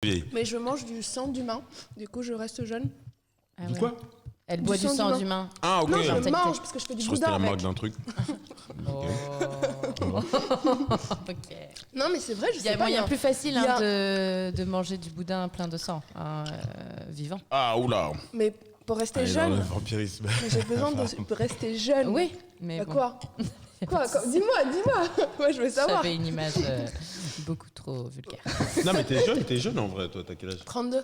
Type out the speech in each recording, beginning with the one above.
Vieille. Mais je mange du sang d'humain, du coup je reste jeune. Ah Du ouais. quoi? Elle boit du sang d'humain. Ah, ok. Non, je le mentalité. mange parce que je fais du Je crois que c'était boudin la marque avec. d'un truc. Oh. Ok. Non mais c'est vrai, je Il y a sais pas. moyen plus facile il y a- de manger du boudin plein de sang, vivant. Ah, oula. Mais pour rester Allez, dans jeune, le vampirisme. mais j'ai besoin de rester jeune. Oui, mais Bah, bon. quoi Dis-moi. Moi je veux savoir. J'avais une image beaucoup trop vulgaire. Non, mais t'es jeune en vrai, toi, t'as quel âge? 32.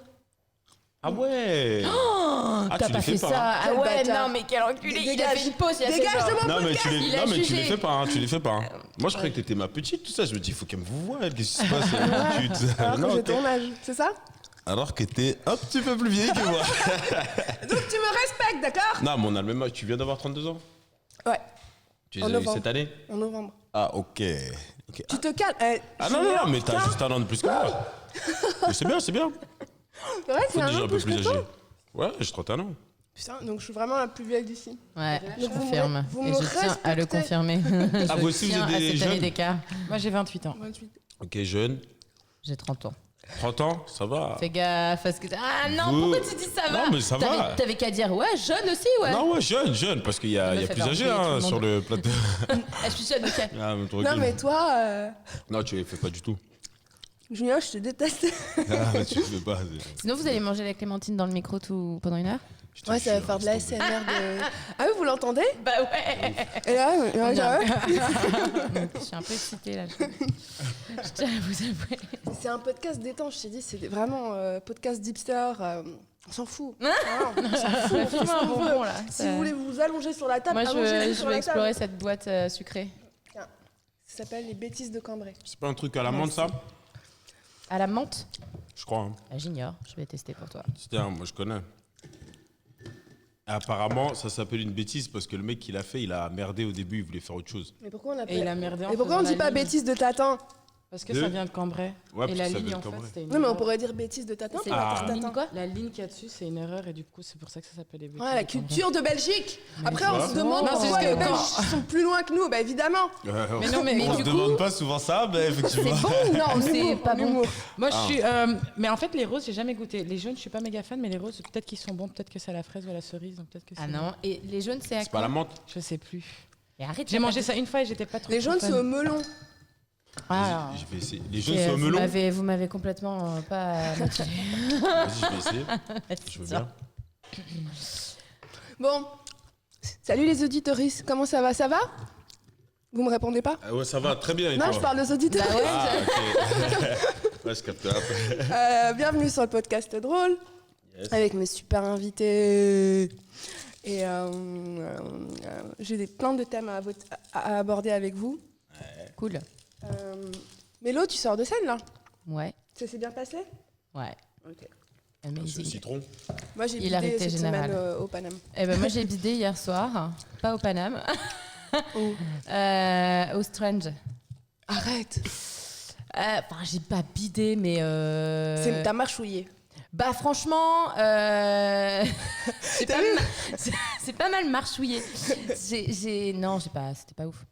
Ah ouais. Ah, T'as tu pas les fait fais ça? pas. Hein. Ah Quel ouais, bâtard. non, mais quel enculé! Il a Dégage. fait une pause, il a fait Dégage genre... de mon Non, mais tu les, Il a non, mais tu jugé. les fais pas, hein, tu les fais pas. Hein. Moi, je croyais que t'étais ma petite, tout ça. Je me dis, il faut qu'elle me voie, elle. Qu'est-ce qui se passe? Elle me tue. Alors Non, que j'ai ok. ton âge, c'est ça? Alors que t'es un petit peu plus vieille que moi. Donc tu me respectes, d'accord? Non, mais on a le même âge. Tu viens d'avoir 32 ans? Ouais, Tu En les as eu novembre. cette année? en novembre. Ah, ok. Tu te calmes. Ah non, mais t'as juste un an de plus que moi. Mais c'est bien, c'est bien. C'est vrai, c'est Faut un déjà an un peu plus plus que âgé. toi. Ouais, j'ai 31 ans. Putain, donc je suis vraiment la plus vieille d'ici. Ouais, je Donc vous me- confirme. vous Et me je tiens à le respectez. confirmer. Ah, vous aussi, vous tiens êtes à des cette année jeunes d'écart. Moi, j'ai 28 ans. 28. Ok, jeune. J'ai 30 ans. 30 ans, ça va. Fais gaffe parce que... Ah non, Vous- pourquoi tu dis ça va? Non, mais ça va. T'avais qu'à dire, ouais, jeune aussi, ouais. Non, ouais, jeune, parce qu'il y a, Me il y a fait plus pas âgé embrouiller tout hein, le sur monde. le plateau. Ah, je suis jeune, ok. Ah, mais tu Non rigoles. mais toi, Non, tu les fais pas du tout. Junior, je te déteste. Ah, mais tu les fais pas. Sinon, vous allez manger la clémentine dans le micro pendant une heure? Je te Ouais, ça va jure, faire de laisse la tomber. SMR de... Ah oui, vous l'entendez? Bah ouais. Et là, Je suis un peu excitée là. Je tiens à vous avouer. c'est un podcast détente, je t'ai dit, c'est vraiment podcast d'hipster. On s'en fout. Hein Voilà, on s'en fout. On fait ce qu'on veut. là. Si vous voulez vous allonger sur la table, Moi, je allongez-vous veux, sur je veux la explorer table. cette boîte sucrée. Tiens, ça s'appelle les bêtises de Cambrai. C'est pas un truc à la menthe, ça? À la menthe? Je crois. Hein. Ah, j'ignore. Je vais tester pour toi. Tiens, moi je connais. Apparemment, ça s'appelle une bêtise parce que le mec qui l'a fait, il a merdé au début, il voulait faire autre chose. Mais pourquoi on Et appelle... il a merdé en Et pourquoi on faisant dit la pas ligne. bêtises de tatin? Parce que Deux. ça vient de Cambrai. Ouais, Et parce la que ça ligne, vient en de fait, Cambrai. c'était une Non mais on erreur. pourrait dire bêtises de tatin, C'est pas Ah. tatin. ligne quoi? La ligne qu'il y a dessus, c'est une erreur et du coup, c'est pour ça que ça s'appelle les bêtises. Ouais, la de Cambrai. culture de Belgique. Après, tu on vois. se demande Non, c'est pourquoi juste les que Belges sont plus loin que nous. Bah évidemment. Mais non, mais on du se coup- demande pas souvent ça, mais effectivement. C'est bon? Non, c'est Humour, pas bon. humour. Moi, je suis. Mais en fait, les roses, j'ai jamais goûté. Les jaunes, je suis pas méga fan, mais les roses, peut-être qu'ils sont bons, peut-être que c'est à la fraise ou à la cerise, donc peut-être que c'est. Ah non. Et les jaunes, c'est à C'est pas quoi? la menthe. Je sais plus. Et arrête. J'ai mangé ça une fois et j'étais pas trop. Les jaunes, fan. c'est au melon. Ah. Je vais essayer. Les jaunes, c'est au Vous melon. m'avez complètement pas motivé. Vas-y, je vais essayer. Je veux bien. Bon. Salut les auditoristes. Comment ça va? Ça va? Vous me répondez pas? Ah ouais, ça va très bien. Et Non, toi je parle aux auditeurs. Ah, ok. Ouais, je capte après. Bienvenue sur le podcast drôle Yes. avec mes super invités. Et j'ai plein de thèmes à aborder avec vous. Cool. Mélo, tu sors de scène là? Ouais. Ça s'est bien passé? Ouais. Ok. C'est le Amazing. citron. Moi j'ai Hilarité bidé cette générale. semaine au Paname. Eh ben moi j'ai bidé hier soir, pas au Paname, au Strange. Arrête. Enfin j'ai pas bidé mais. T'as marchouillé. Bah franchement, c'est pas mal marchouillé. Non c'était pas ouf.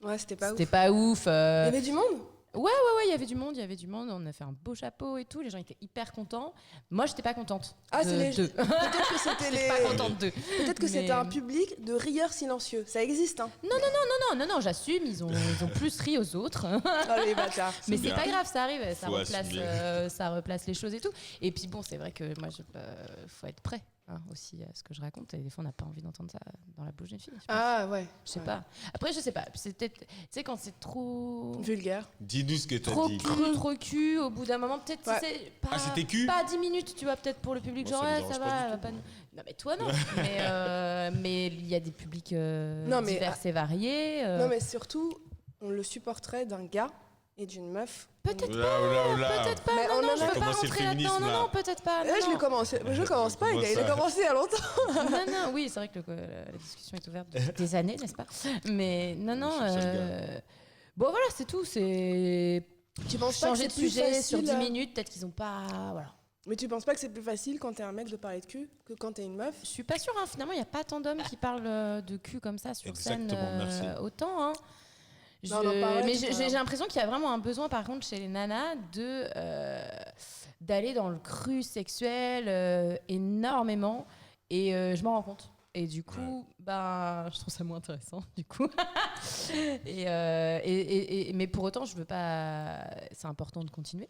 Ouais, c'était pas ouf. C'était pas ouf. Il y avait du monde? Ouais, il y avait du monde. On a fait un beau chapeau et tout. Les gens étaient hyper contents. Moi, j'étais pas contente. Ah, c'est les. d'eux. Peut-être que c'était les. Pas contente d'eux. Peut-être que c'était un public de rieurs silencieux. Ça existe, hein. Non, j'assume. Ils ont plus ri aux autres. Oh les bâtards. Mais bien. c'est pas grave, ça arrive. Faut assumer. Ça replace les choses et tout. Et puis bon, c'est vrai que moi, faut être prêt aussi à ce que je raconte. Et des fois, on n'a pas envie d'entendre ça dans la bouche d'une fille. Je pense. Ah ouais. Je sais pas. Après, je sais pas. Puis c'est peut-être, tu sais, quand c'est trop. Vulgaire. Dis-nous ce que t'as Trop dit. cru, trop cul, au bout d'un moment, peut-être, Ouais. tu sais, pas, Ah, c'était cul pas 10 minutes, tu vois, peut-être pour le public, Moi, genre, ça me ouais, ça dérange pas va, du va tout. pas nous- Non, mais toi, non. mais il y a des publics Non, mais- divers et variés. Non mais surtout, on le supporterait d'un gars et d'une meuf. Peut-être Peut-être pas, Mais non, on non, en je a peux pas commencé le rentrer là-dedans, féminisme, non, là. non, peut-être pas. Là, non, je non. l'ai commencé. Je commence pas, Comment il a ça commencé il y a longtemps. Non, oui, c'est vrai que la discussion est ouverte depuis des années, n'est-ce pas? Mais non, Je suis le seul bon, voilà, c'est tout, c'est Tu penses pas que changer c'est de plus sujet sur facile 10 minutes, peut-être qu'ils ont pas, voilà. Mais tu penses pas que c'est plus facile quand t'es un mec de parler de cul que quand t'es une meuf? Je suis pas sûre, hein. Finalement, il n'y a pas tant d'hommes qui parlent de cul comme ça sur Exactement, scène merci. autant. Hein. Non, on en parlait Mais tout à l'heure. j'ai l'impression qu'il y a vraiment un besoin, par contre, chez les nanas, d'aller dans le cru sexuel énormément. Et je m'en rends compte. Et du coup, bah, je trouve ça moins intéressant, du coup. Mais pour autant, je veux pas. C'est important de continuer.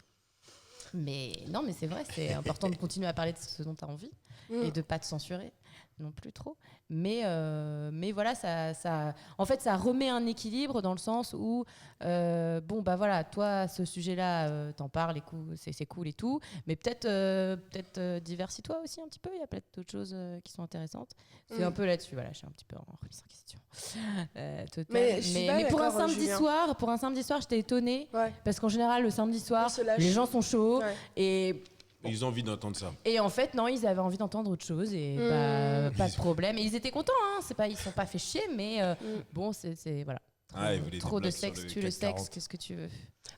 Mais non, mais c'est vrai, c'est important de continuer à parler de ce dont tu as envie et de pas te censurer non plus trop. Mais voilà, en fait, ça remet un équilibre dans le sens où, bon, bah voilà, toi, ce sujet-là, t'en parles, c'est cool et tout, mais peut-être diversifie-toi aussi un petit peu, il y a peut-être d'autres choses qui sont intéressantes. C'est un peu là-dessus, voilà, je suis un petit peu en remise en question. Totale. Mais je suis pas Mais pour un d'accord, samedi Julien. soir, j'étais étonnée, Ouais. parce qu'en général, le samedi soir, On se lâche. les gens sont chauds, Ouais. Ils ont envie d'entendre ça. et en fait, non, ils avaient envie d'entendre autre chose et pas de problème. Et ils étaient contents, hein. Ils sont pas fait chier, mais bon, c'est voilà. Ah, ils voulaient des Trop de blagues sur sexe, le tue le CAC sexe, 40. qu'est-ce que tu veux?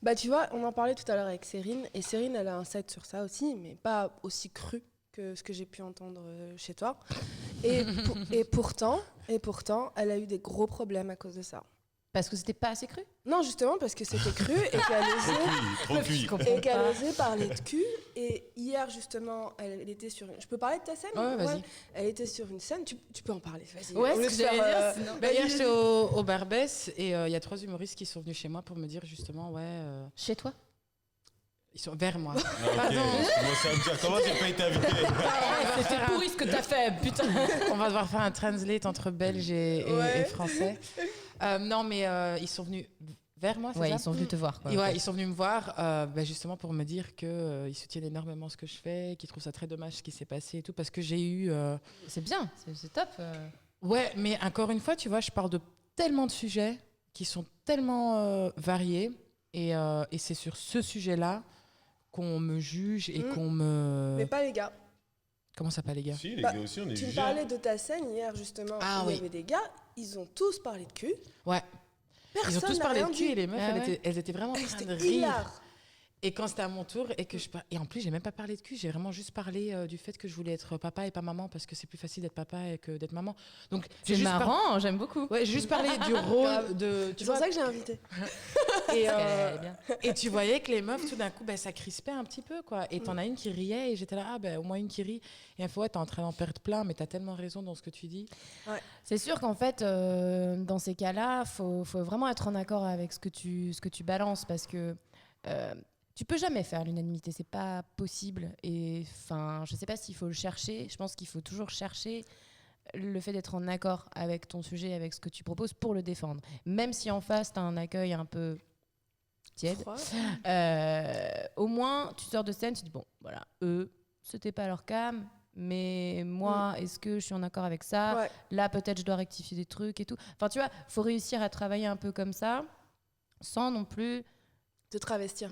Bah tu vois, on en parlait tout à l'heure avec Cérine, et Cérine, elle a un set sur ça aussi, mais pas aussi cru que ce que j'ai pu entendre chez toi. Et pourtant, elle a eu des gros problèmes à cause de ça. Parce que c'était pas assez cru? Non, justement parce que c'était cru et qu'elle Trop cuit. et qu'elle osait parler de cul. Et hier, justement, elle était sur une... Je peux parler de ta scène? Ouais, vas-y. Elle était sur une scène, tu peux en parler, vas-y. Ouais, Au lieu ce de que j'allais faire, dire, sinon. Bah, hier, j'étais au Barbès et il y a 3 humoristes qui sont venus chez moi pour me dire justement, Chez toi? ils sont vers moi. Ah, ok. Pardon. Moi, ça me dit, comment j'ai pas été invité? C'était pourri ce que t'as fait, putain! On va devoir faire un translate entre belge et français. Non, mais ils sont venus vers moi, c'est Ouais, ça? ils sont venus te voir, quoi. Et ouais, ils sont venus me voir justement pour me dire qu'ils soutiennent énormément ce que je fais, qu'ils trouvent ça très dommage ce qui s'est passé et tout, parce que j'ai eu... C'est bien, c'est top. Ouais, mais encore une fois, tu vois, je parle de tellement de sujets qui sont tellement variés, et c'est sur ce sujet-là qu'on me juge et qu'on me... Mais pas les gars. Comment ça, pas les gars? Si, les Bah, gars aussi, on est Tu me jugés. parlais de ta scène hier, justement, Ah où il oui. y avait des gars, ils ont tous parlé de cul. Ouais. Personne Ils ont tous n'a parlé de rien cul dit. et les meufs, Ah elles, ouais. elles étaient vraiment en Et train de C'était rire. hilar. Et quand c'était à mon tour, et en plus, j'ai même pas parlé de cul, j'ai vraiment juste parlé du fait que je voulais être papa et pas maman parce que c'est plus facile d'être papa que d'être maman. Donc j'ai C'est juste marrant, j'aime beaucoup. Ouais, j'ai juste parlé du rôle de. C'est pour ça que j'ai invité. Et, Parce qu'elle est bien. et tu voyais que les meufs, tout d'un coup, ça crispait un petit peu, quoi. Et t'en as une qui riait, et j'étais là, au moins une qui rit. Et une fois, ouais, t'es en train d'en perdre plein, mais t'as tellement raison dans ce que tu dis. C'est sûr qu'en fait, dans ces cas-là, faut vraiment être en accord avec ce que tu balances parce que tu peux jamais faire l'unanimité, c'est pas possible. Et enfin, je sais pas s'il faut le chercher. Je pense qu'il faut toujours chercher le fait d'être en accord avec ton sujet, avec ce que tu proposes pour le défendre. Même si en face, t'as un accueil un peu tiède, Froid. au moins tu sors de scène, tu dis bon, voilà, eux, c'était pas leur cam. Mais moi, est-ce que je suis en accord avec ça? Ouais. Là, peut-être je dois rectifier des trucs et tout. Enfin, tu vois, faut réussir à travailler un peu comme ça, sans non plus. Te travestir.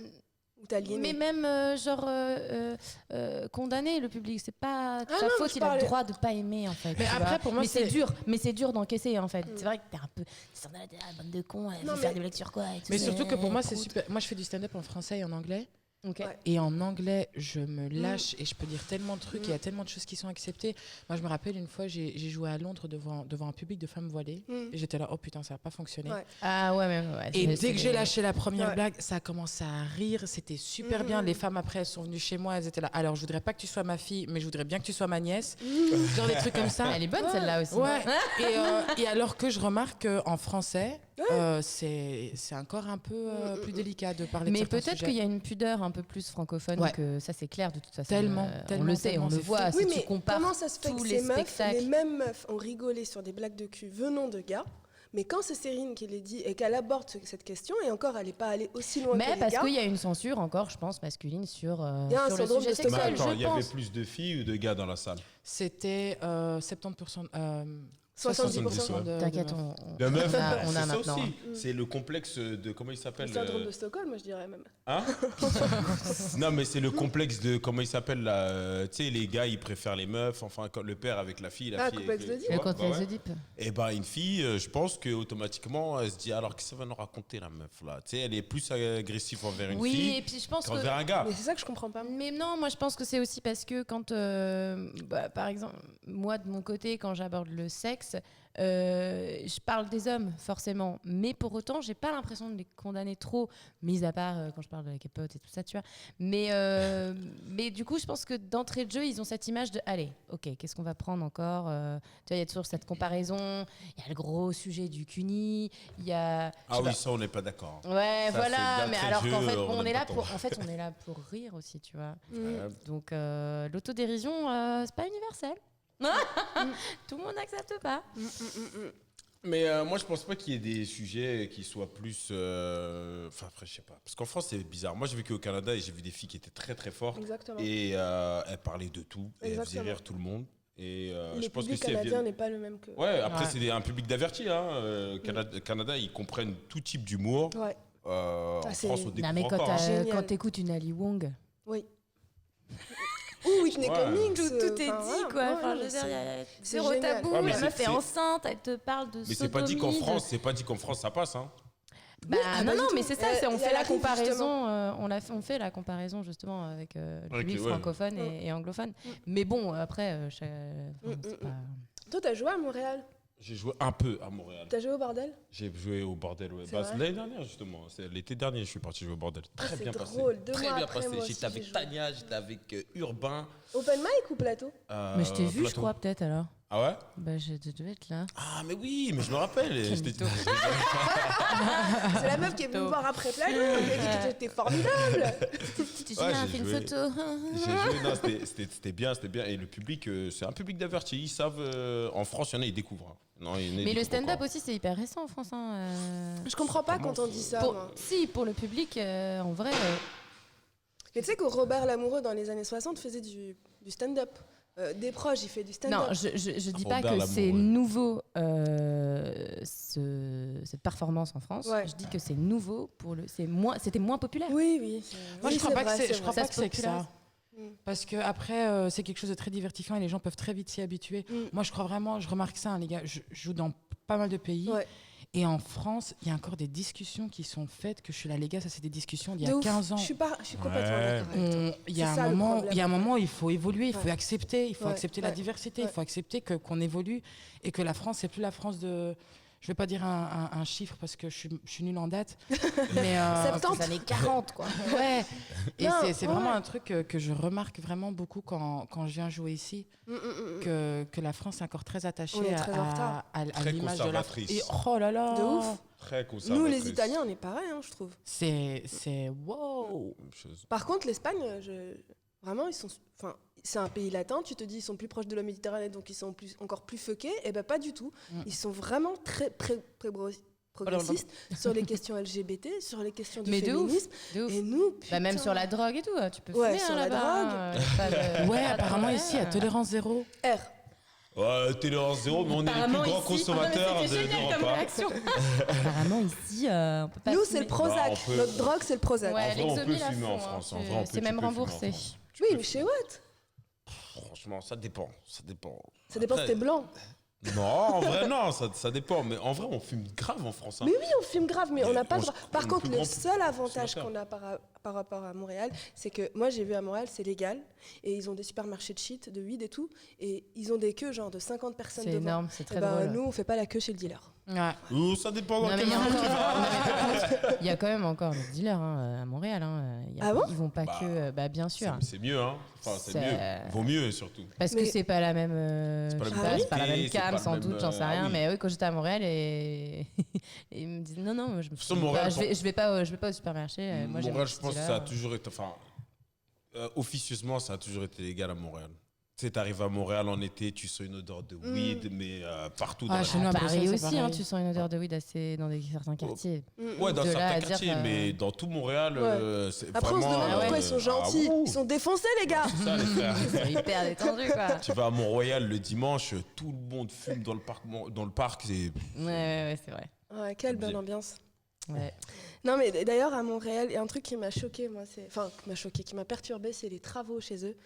Ou t'aliéner. Mais même, condamner le public, c'est pas Ah sa non, faute, je il a le parlais- droit de pas aimer, en fait. Mais tu après, vois. pour moi, mais c'est c'est- dur, d'encaisser, en fait. C'est vrai que t'es un peu. C'est bande de cons, elle Non, veut faire mais- des blagues sur quoi et tout. Mais surtout que pour moi, c'est prout. super. Moi, je fais du stand-up en français et en anglais. Ok. Ouais. Et en anglais, je me lâche et je peux dire tellement de trucs. Il y a tellement de choses qui sont acceptées. Moi, je me rappelle une fois, j'ai joué à Londres devant un public de femmes voilées. Mm. Et j'étais là, oh putain, ça n'a pas fonctionné. Ouais. Ah ouais, ouais. Et c'est dès que j'ai des- lâché la première Ouais. blague, ça a commencé à rire. C'était super bien. Les femmes, après, elles sont venues chez moi. Elles étaient là. Alors, je voudrais pas que tu sois ma fille, mais je voudrais bien que tu sois ma nièce. Genre des trucs comme ça. Elle est bonne, celle-là aussi. Ouais. Et alors que je remarque qu'en français, c'est encore un peu plus délicat de parler de Mais certains peut-être sujets. qu'il y a une pudeur un peu plus francophone Ouais. que ça, c'est clair de toute façon. Tellement, on tellement, le sait, tellement, on le c'est voit. Oui, Si mais tu compares comment ça se fait tous que les ces meufs, spectacles. les mêmes meufs ont rigolé sur des blagues de cul venant de gars, mais quand c'est Cérine qui les dit et qu'elle aborde cette question, et encore elle n'est pas allée aussi loin que Mais les parce gars, qu'il y a une censure encore, je pense, masculine sur, Il y a un sur le syndrome sujet de Stockholm. Mais sexuel, attends, je il y avait pense. plus de filles ou de gars dans la salle? C'était 70%. 70%. de T'inquiète, meufs. De meufs, on a c'est ça maintenant. aussi. C'est le complexe de. Comment il le s'appelle syndrome de Stockholm, moi je dirais même. Hein? Non, mais c'est le complexe de. Comment il s'appelle là tu sais, les gars, ils préfèrent les meufs. Enfin, quand le père avec la fille. La Ah, fille complexe avec d'Oedipe. Le Ouais, complexe bah ouais. d'Oedipe. Et bah, une fille, je pense qu'automatiquement, elle se dit alors, qu'est-ce que ça va nous raconter la meuf là? Tu sais, elle est plus agressive envers une Oui, fille et puis je pense que. qu'envers un gars. Mais c'est ça que je comprends pas. Mais non, moi je pense que c'est aussi parce que quand, par exemple, moi de mon côté, quand j'aborde le sexe, sexe, je parle des hommes forcément, mais pour autant j'ai pas l'impression de les condamner trop, mis à part quand je parle de la capote et tout ça, tu vois. Mais du coup je pense que d'entrée de jeu ils ont cette image de allez, ok, qu'est-ce qu'on va prendre encore, tu vois, il y a toujours cette comparaison, il y a le gros sujet du CUNY, il y a Ah oui, ça, on n'est pas d'accord. ouais, Ça, voilà, c'est mais d'entrée alors de qu'en jeu, fait, on on n'aime est pas là trop. pour, en fait, on est là pour rire aussi, tu vois. Ouais. Donc, l'autodérision, c'est pas universel. Tout le monde n'accepte pas. Mais moi, je pense pas qu'il y ait des sujets qui soient plus. Enfin, après, je sais pas. Parce qu'en France, c'est bizarre. Moi, j'ai vécu au Canada et j'ai vu des filles qui étaient très, très fortes. Exactement. Et elles parlaient de tout. Et elles faisaient Exactement. rire tout le monde. Et Le je pense que public si elles canadien viennent. n'est pas le même que. Ouais, après, Ouais. c'est un public d'avertis. Hein. Canada, ils comprennent tout type d'humour. Ouais. En c'est- France, on Non, découvre mais encore. hein. Génial. quand t'écoutes une Ali Wong, Oui. Ou Whitney Ouais. Cummings. tout est dit, voilà. quoi. Ouais, Enfin, non, je veux dire, il y a c'est zéro génial. tabou. Ouais, mais La meuf c'est- est enceinte, elle te parle de Mais c'est pas dit qu'en sodomie, France, c'est pas dit qu'en France, ça passe. Hein. Bah, ah, non, pas non, du mais tout. c'est ça, on Il y fait a la la rive, comparaison, justement. on fait la comparaison justement avec le Avec public les- ouais. francophone et anglophone. Mais bon, après, c'est pas... Toi, t'as joué à Montréal. J'ai joué un peu à Montréal. T'as joué au bordel. J'ai joué au bordel. Ouais. C'est Bah, vrai l'année dernière, justement. C'est l'été dernier, je suis parti jouer au bordel. Très c'est bien passé. drôle. 2 Très mois bien après, passé. moi aussi, J'étais avec j'ai joué. Tania, j'étais avec Urbain. Open mic ou plateau? Mais je t'ai vu, je Plateau. crois, peut-être alors. Ah ouais? Bah, je devais être là. Ah, mais oui, mais je me rappelle. Quel J'étais- mytho. C'est la meuf qui est venue me voir après plateau. Elle m'a dit que t'étais formidable. J'ai Ouais, fait j'ai une joué. photo. J'ai joué, non, c'était bien, c'était bien. Et le public, c'est un public d'avertis. Ils savent, en France, il y en a, ils découvrent. hein. Non, il y en a, ils Mais le découvrent stand-up encore. aussi, c'est hyper récent en France. Hein. Je comprends pas quand on dit ça. moi. Si, pour le public, en vrai. Mais tu sais que Robert Lamoureux, dans les années 60, faisait du stand-up. Des proches, il fait du stand-up. Non, je dis pas Robert que c'est Lamoureux. nouveau cette performance en France. Ouais. Je dis que c'est nouveau c'était moins populaire. Oui, oui. Moi, oui, je crois pas que vrai, c'est, je crois vrai. pas que c'est que ça. Mm. Parce que après, c'est quelque chose de très divertissant et les gens peuvent très vite s'y habituer. Mm. Moi, je crois vraiment, je remarque ça, hein, les gars. Je joue dans pas mal de pays. Ouais. Et en France, il y a encore des discussions qui sont faites que je suis là, les gars, ça c'est des discussions d'il y De a ouf. 15 ans. Je suis complètement Ouais. d'accord avec toi. Il y a C'est ça, un le moment, problème. il y a un moment, il faut évoluer, il faut Ouais. accepter, il faut Ouais. accepter la Ouais. diversité, Ouais. il faut accepter qu'on évolue et que la France, c'est plus la France de. Je vais pas dire un chiffre parce que je suis nulle en date, mais Septembre. Les années 40, quoi. ouais. Et Non, c'est vraiment ouais. un truc que je remarque vraiment beaucoup quand je viens jouer ici, que la France est encore très attachée On est très en retard. à Très l'image de la France. conservatrice. Et oh là là. De ouf. Très Nous, conservatrice. les Italiens, on est pareil, hein, je trouve. C'est wow. Même chose. Par contre, l'Espagne, vraiment, ils sont. Enfin, c'est un pays latin. Tu te dis, ils sont plus proches de la Méditerranée, donc ils sont encore plus fuckés. Et ben pas du tout. Ils sont vraiment très progressistes sur les questions LGBT, sur les questions du Mais de ouf. féminisme. De ouf. Et nous, Bah, même putain. sur la drogue et tout, tu peux Ouais, fumer sur hein, la là-bas. drogue. Pas de- Ouais, pas de apparemment problème. ici, il y a tolérance zéro. R. Ouais, tolérance zéro, mais on est les plus Apparemment, grands ici- consommateurs Ah, mais c'était de génial comme repas. réaction. Apparemment, ici, on peut pas. Nous, c'est fumer. le Prozac. Bah, on peut- Notre drogue, c'est le Prozac. Ouais, En vrai, on l'exomie, peut là, fumer en fond, hein. France. En vrai, on peut- C'est tu même peux fumer en remboursé. France. Oui, mais chez Watt. Franchement, ça dépend. Ça dépend. Ça dépend si Après- t'es blanc. Non, en vrai, non, ça dépend. Mais en vrai, on fume grave en France. hein. Mais oui, on fume grave, mais on n'a pas le on- droit. Par on contre, est le plus seul grand avantage consommateur. qu'on a par rapport à Montréal, c'est que moi, j'ai vu à Montréal, c'est légal. Et ils ont des supermarchés de shit, de weed et tout. Et ils ont des queues, genre, de 50 personnes C'est devant. énorme, c'est Eh très ben, drôle. nous, on fait pas la queue chez le dealer. Ouais. Ça dépend dans Non, mais quel il y a monde encore- tu vas. non, mais par contre, il y a quand même encore des dealers à Montréal. Il y a- Ah bon ils vont pas Bah, que. Bah, bien sûr. C'est mieux, hein. Enfin, c'est C'est- mieux. Vaut mieux, surtout. Parce Mais- que c'est pas la même. C'est pas la je même sais pas, c'est pas la qualité, même c'est pas cam, le sans même, doute, j'en sais ah rien. oui. Mais oui, quand j'étais à Montréal et ils me disent non, non, moi, je me Sur fous Montréal, pas, je vais pas au supermarché. Moi, j'aime Montréal, le je pense que style, ça a toujours été. Enfin, officieusement, ça a toujours été légal à Montréal. Tu sais, t'arrives à Montréal en été, tu sens une odeur de weed, mais partout dans Ah, la chez nous, À à Paris Bruxelles, c'est aussi, hein, pareil. tu sens une odeur de weed assez dans certains quartiers. Ouais, dans De là certains à dire, quartiers, mais dans tout Montréal, Ouais. c'est Après, on se vraiment. demande pourquoi ils sont gentils. ouh, Ils sont défoncés, les gars. c'est ça, les frères. C'est hyper détendu, quoi. Tu vas à Mont-Royal le dimanche, tout le monde fume dans le parc. C'est Ouais, c'est vrai. Ouais, quelle bonne Bien. ambiance. Ouais. Non, mais d'ailleurs, à Montréal, il y a un truc qui m'a choqué, qui m'a perturbé, c'est les travaux chez eux.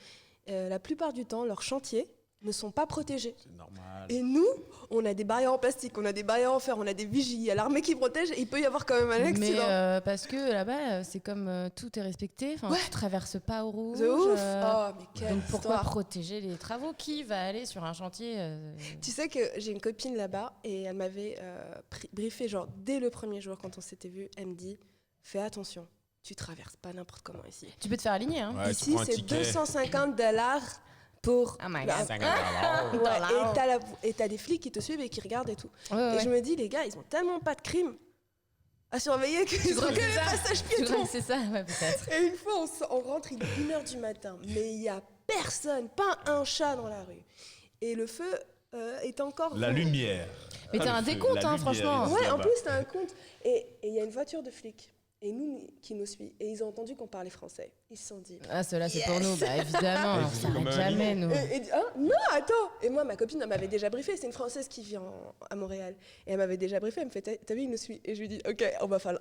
La plupart du temps, leur chantier, ne sont pas protégés. C'est normal. Et nous, on a des barrières en plastique, on a des barrières en fer, on a des vigies, il y a l'armée qui protège et il peut y avoir quand même un Mais accident. parce que là-bas, c'est comme tout est respecté. Enfin, Ouais. tu traverses pas au rouge. De ouf. Oh, mais quelle Donc pourquoi histoire. protéger les travaux? Qui va aller sur un chantier Tu sais que j'ai une copine là-bas et elle m'avait briefé genre dès le premier jour quand on s'était vu, elle me dit fais attention, tu traverses pas n'importe comment ici. Tu peux te faire aligner, hein. Ouais, tu Ici prends un c'est ticket. $250 pour Oh my la- God. 50 $. Ouais, $. et t'as des flics qui te suivent et qui regardent et tout. Ouais, Et ouais. je me dis les gars, ils ont tellement pas de crimes à surveiller qu'ils ont crois que que les c'est ça passages Tu crois piétons. que c'est ça? Ouais, peut-être. Et une fois, on rentre, il est 1h du matin, mais il y a personne, pas un chat dans la rue. Et le feu est encore... La lumière. Mais t'as Ah, un le feu, décompte, la hein, lumière, franchement. il dit Ouais, en là-bas. plus, t'as un compte. Et il y a une voiture de flics. Et nous, qui nous suit. Et ils ont entendu qu'on parlait français. Ils se sont dit... Ah, ceux-là, c'est pour nous. Bah, évidemment, Et on vous, s'arrête comme un jamais, nous. Hein non, attends. Et moi, ma copine, elle m'avait déjà briefé. C'est une Française qui vit à Montréal. Et elle m'avait déjà briefé. Elle me fait, t'as vu, ils nous suivent. Et je lui dis, OK,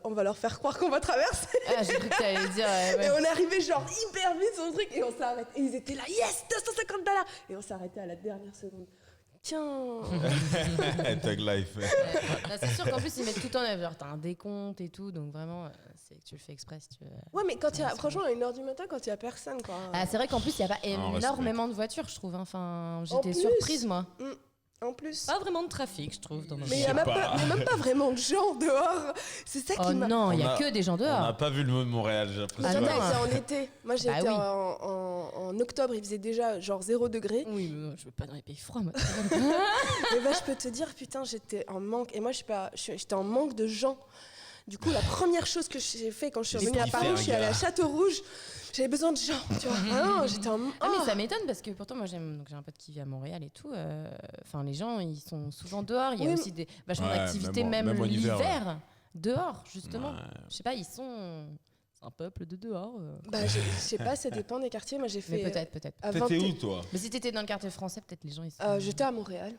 on va leur faire croire qu'on va traverser. Ah, j'ai cru que t'allais dire. Et ouais. on est arrivé genre hyper vite sur le truc. Et on s'arrête. Et ils étaient là, yes, $250. Et on s'est arrêté à la dernière seconde. Tiens. Tag life. Là, c'est sûr qu'en plus, ils mettent tout en œuvre. Genre, t'as un décompte et tout. Donc vraiment, tu le fais exprès si tu veux. Ouais, mais quand il y a, Ouais, c'est franchement, à 1h du matin, quand il y a personne, quoi. Ah, c'est vrai qu'en plus, il n'y a pas on énormément de voitures, je trouve. Hein. Enfin, j'étais plus. surprise, moi. En plus. Pas vraiment de trafic, je trouve, dans ma Mais il ville. n'y a sais même pas. pas, même pas vraiment de gens dehors. C'est ça Oh qui m'a. non, il n'y On a a- que des gens On n'a dehors. pas vu le mode Montréal, j'ai Ah, l'impression. J'en ai non. été en été. Moi, j'ai Bah été oui. en octobre, il faisait déjà genre 0 degré. Oui, mais non, je veux pas dans les pays froids, moi. Et bah, je peux te dire, putain, j'étais en manque. Et moi, j'étais en manque de gens. Du coup, la première chose que j'ai fait quand je suis Les revenue à Paris, je suis allée à gars. Château-Rouge. J'avais besoin de gens, tu vois. Ah non, j'étais en. Ah, mais Oh. ça m'étonne parce que pourtant, moi, j'ai un pote qui vit à Montréal et tout. Enfin, les gens, ils sont souvent dehors. Il y a Oui, aussi vachement Ouais, d'activités, même même en hiver, l'hiver, dehors, justement. Ouais. Je sais pas, c'est un peuple de dehors. Bah, je sais pas, ça dépend des quartiers. Moi, j'ai fait. Mais peut-être. à T'étais 20 où, toi? Mais si t'étais dans le quartier français, peut-être les gens, ils sont... J'étais à Montréal.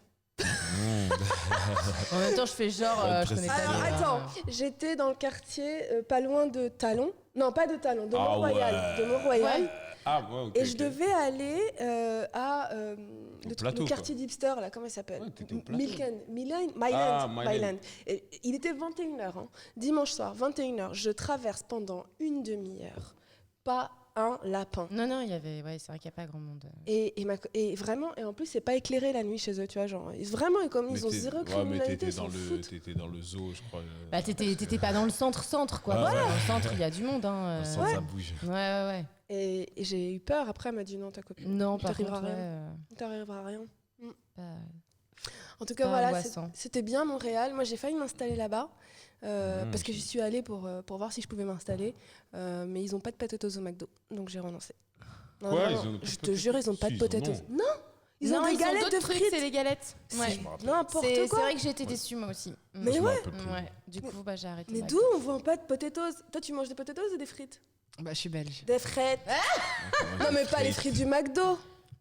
En même temps, je fais genre, je connais Alors, pas les- attends, j'étais dans le quartier pas loin de Talon. Non, pas de Talon, de Ah Mont-Royal. ouais. De Mont-Royal. Ouais. Ah, ouais, ok. Et je ok. devais aller à Au plateau, le quartier d'hipster, là, comment il s'appelle? Ouais, t'étais au plateau. Myland. Ah, Myland. Et il était 21h, hein. Dimanche soir, 21h. Je traverse pendant une demi-heure. Pas un lapin. Non, non, il y avait... Ouais, c'est vrai qu'il n'y a pas grand monde. Et vraiment, et en plus, c'est pas éclairé la nuit chez eux, tu vois. Genre, vraiment, et comme Mais ils ont t'es- zéro ouais, criminalité, mais ils s'en foutent. t'étais dans le zoo, je crois. Bah, t'étais pas dans le centre, quoi. Ouais, Parce que ouais. Dans le centre, il y a du monde, hein. Dans le sens, Ouais. ça bouge. Ouais. Et j'ai eu peur. Après, elle m'a dit non, ta copine. Non, Il par t'arrivera contre, rien. ouais, Il t'arrivera rien. pas- En tout cas, pas voilà, angoissant. c'était bien Montréal. Moi, j'ai failli m'installer là-bas parce que j'y suis allée pour voir si je pouvais m'installer. Mais ils n'ont pas de potatoes au McDo, donc j'ai renoncé. Non, Quoi, non, ils non, ont pas de je te potatoes? jure, ils n'ont pas Si, de ils en potatoes. ont. Non, ils ont Non, des galettes d'autres de trucs, frites. c'est les galettes. Ouais. Je me rappelle. N'importe C'est quoi. vrai que j'ai été déçue, moi aussi. Mais Je me ouais. rappelle plus. Ouais. Du coup, bah, j'ai arrêté. Mais le d'où McDo. on vend pas de potatoes? Toi, tu manges des potatoes ou des frites? Bah, je suis belge. Des frites. Moi, Non, j'ai mais pas les frites du McDo.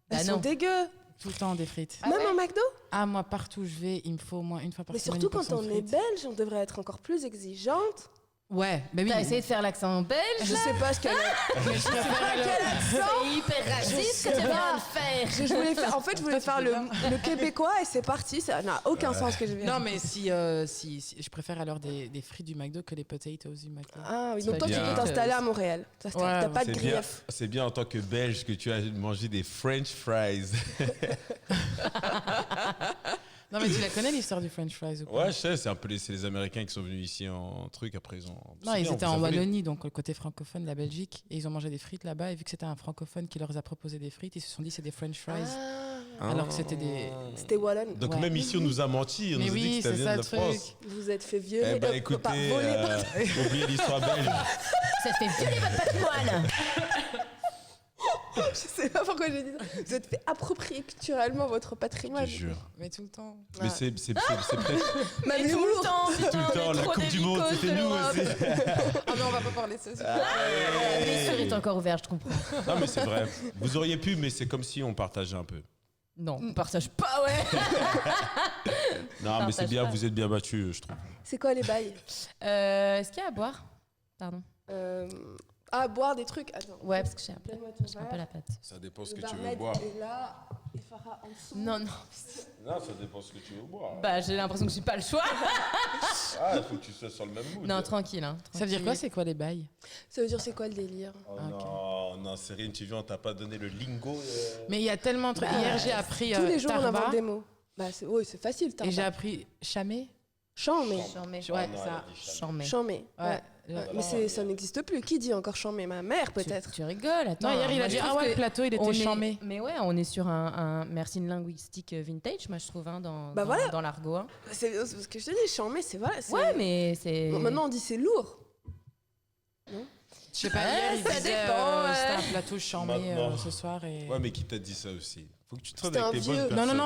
Bah Elles non. sont dégueu. Tout le temps des frites. Ah Même ouais au McDo. Ah, moi, partout où je vais, il me faut au moins une fois par Mais semaine. surtout une quand portion on de est frites. belge, on devrait être encore plus exigeante. Ouais, bah oui. T'as essayé de faire l'accent belge? Je sais pas ce qu'elle a. Mais je préfère le- C'est hyper raciste que tu viens de faire. Je voulais faire, en fait, je voulais faire le québécois et c'est parti. Ça n'a aucun sens ce que je viens. Non, mais si, je préfère alors des frites du McDo que les potatoes du McDo. Ah oui, donc toi, tu bien. peux t'installer à Montréal. T'as Ouais, pas de C'est bien, grief. c'est bien en tant que Belge que tu as mangé des French fries. Non, mais tu la connais l'histoire du French fries ou pas? Ouais, je sais, c'est un peu c'est les Américains qui sont venus ici en truc, après ils ont. Non, c'est ils bien, étaient vous en avez volé. Wallonie, donc le côté francophone de la Belgique, et ils ont mangé des frites là-bas. Et vu que c'était un francophone qui leur a proposé des frites, ils se sont dit c'est des French fries. Ah, Alors que c'était des. c'était Wallon. Donc Ouais. même ici on nous a menti, on Mais nous a dit oui, que ça c'est vient ça de le la truc. France. Vous vous êtes fait violer. Eh ben écoutez, pas voler. oubliez l'histoire belge. Ça te fait violer votre patrimoine. Je sais pas pourquoi j'ai dit ça. Vous êtes fait approprier culturellement votre Je patrimoine. te jure. Mais tout le temps. Mais c'est presque Même Et tout l'humour. le temps, tout le temps. La Coupe du Monde, c'était nous aussi. Ah non, on va pas parler de ça. La blessure est encore ouverte, je comprends. Non mais c'est vrai. Vous auriez pu, mais c'est comme si on partageait un peu. Non, on partage pas, ouais. Non mais c'est Partage bien, pas. vous êtes bien battus, je trouve. C'est quoi les bails? Est-ce qu'il y a à boire? Pardon. Ah, boire des trucs. Attends. Ouais, parce que j'ai un peu Donne-moi ton un peu verre. la patte. Ça dépend ce Le que tu veux barmaid boire. est là et Farah en dessous. Non, non. Non, ça dépend ce que tu veux boire. Bah, j'ai l'impression que j'ai pas le choix. Ah, il faut que tu sois sur le même mood. Non, tranquille. Hein, Ça veut dire quoi, c'est quoi les bails? Ça veut dire c'est quoi le délire? Oh Ah, non, non, Cyrine, tu viens, on t'a pas donné le lingo. Mais il y a tellement de trucs. Bah, Hier, j'ai appris Tous les jours, on Tarba, invente des mots. Bah, c'est facile, et j'ai Tarba. appris chamé. Chamé. Chambé. Ouais, Oh non, ça. elle a dit chamé. Chambé. Chamé. Ouais. Ouais, mais ça n'existe plus. Qui dit encore chamé? Ma mère, peut-être. Tu rigoles, attends. Non, hier, il moi, a je dit trouve ah ouais, que le plateau, il on était est- chamé. Mais ouais, on est sur un merci linguistique vintage, moi, je trouve, hein, dans, Bah dans, voilà. dans l'argot. Hein. C'est ce que je te dis, chamé, c'est vrai. Ouais, mais c'est. Bon, maintenant, on dit c'est lourd. Je sais pas, Ouais, hier, il ça disait dépend, c'était ouais. un plateau chamé Maintenant. ce soir. Et... Ouais, mais qui t'a dit ça aussi? Faut que tu te C'était avec un tes vieux. bonnes Non, personnes.